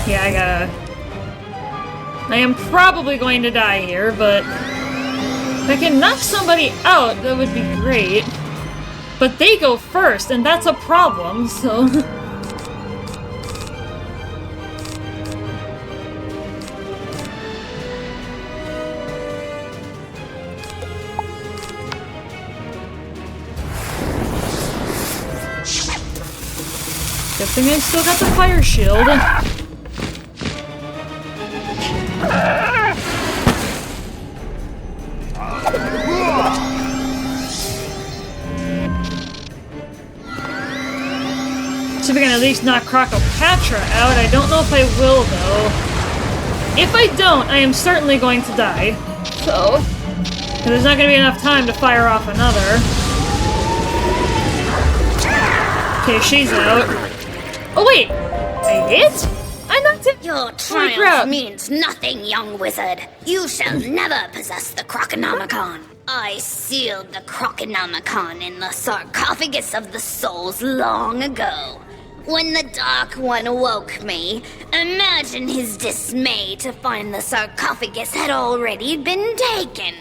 Yeah, I am probably going to die here, but if I can knock somebody out, that would be great. But they go first, and that's a problem, so... Good thing I still got the fire shield. So we can at least knock Crocopatra out. I don't know if I will, though. If I don't, I am certainly going to die. So... there's not going to be enough time to fire off another. Okay, she's out. Oh, wait! I hit? I knocked it! Your triumph means nothing, young wizard. You shall never possess the Croconomicon. I sealed the Croconomicon in the sarcophagus of the souls long ago. When the Dark One awoke me, imagine his dismay to find the sarcophagus had already been taken.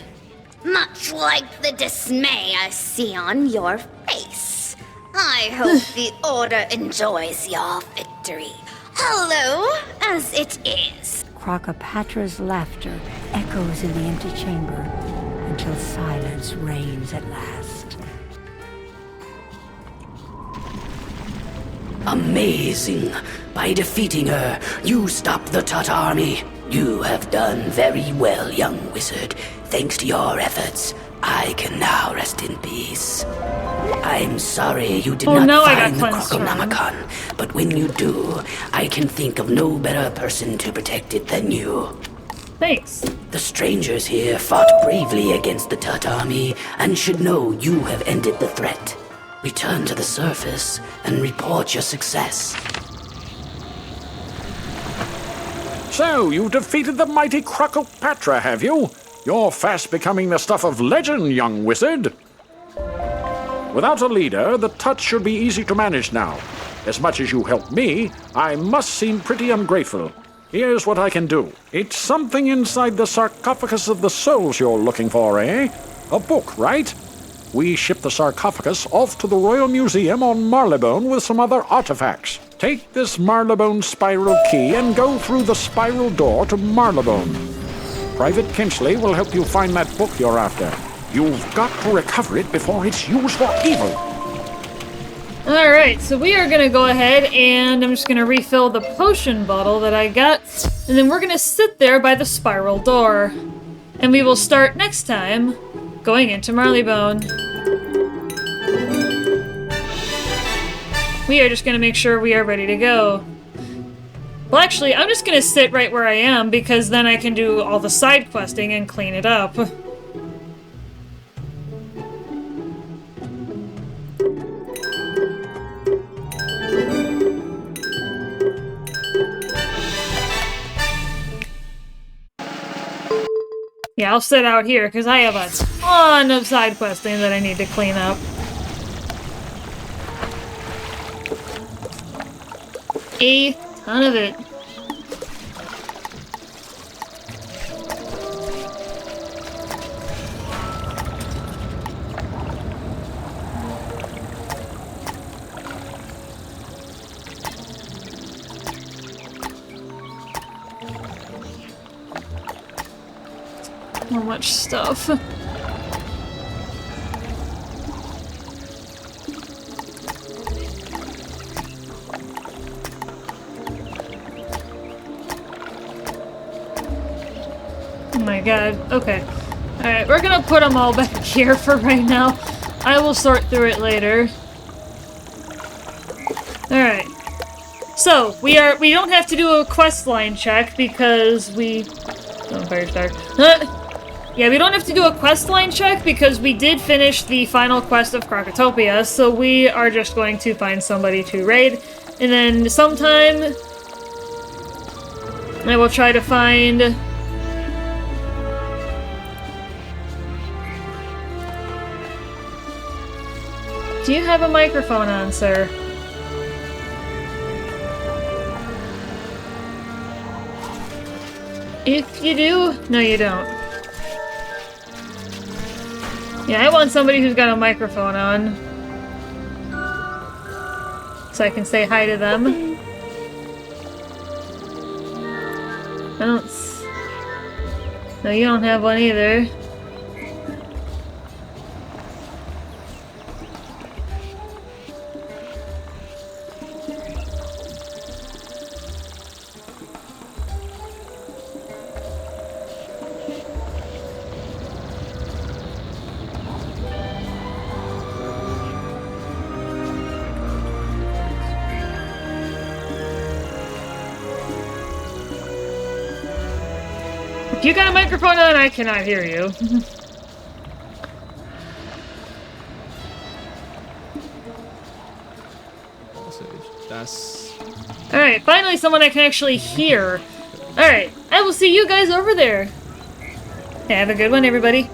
Much like the dismay I see on your face. I hope the Order enjoys your victory. Hello, as it is. Crocopatra's laughter echoes in the empty chamber until silence reigns at last. Amazing! By defeating her, you stopped the Tut army. You have done very well, young wizard. Thanks to your efforts, I can now rest in peace. I'm sorry you did not find the Croconomicon, but when you do, I can think of no better person to protect it than you. Thanks. The strangers here fought bravely against the Tut army and should know you have ended the threat. Return to the surface and report your success. So, you defeated the mighty Crocopatra, have you? You're fast becoming the stuff of legend, young wizard. Without a leader, the Tut should be easy to manage now. As much as you helped me, I must seem pretty ungrateful. Here's what I can do. It's something inside the sarcophagus of the souls you're looking for, eh? A book, right? We ship the sarcophagus off to the Royal Museum on Marylebone with some other artifacts. Take this Marylebone spiral key and go through the spiral door to Marylebone. Private Kinsley will help you find that book you're after. You've got to recover it before it's used for evil. Alright, so we are gonna go ahead and I'm just gonna refill the potion bottle that I got. And then we're gonna sit there by the spiral door. And we will start next time going into Marylebone. We are just gonna make sure we are ready to go. Well, actually, I'm just gonna sit right where I am because then I can do all the side questing and clean it up. Yeah, I'll sit out here because I have a ton of side questing that I need to clean up. A ton of it. So much stuff. Oh my god. Okay. Alright, we're gonna put them all back here for right now. I will sort through it later. Alright. So, we don't have to do a quest line check because we... Oh, Firestar. Yeah, we don't have to do a quest line check because we did finish the final quest of Krokotopia, so we are just going to find somebody to raid. And then sometime I will try to find... Do you have a microphone on, sir? If you do... No, you don't. Yeah, I want somebody who's got a microphone on. So I can say hi to them. I don't... No, you don't have one either. If you got a microphone on, I cannot hear you. Alright, finally someone I can actually hear. Alright, I will see you guys over there. Have a good one, everybody.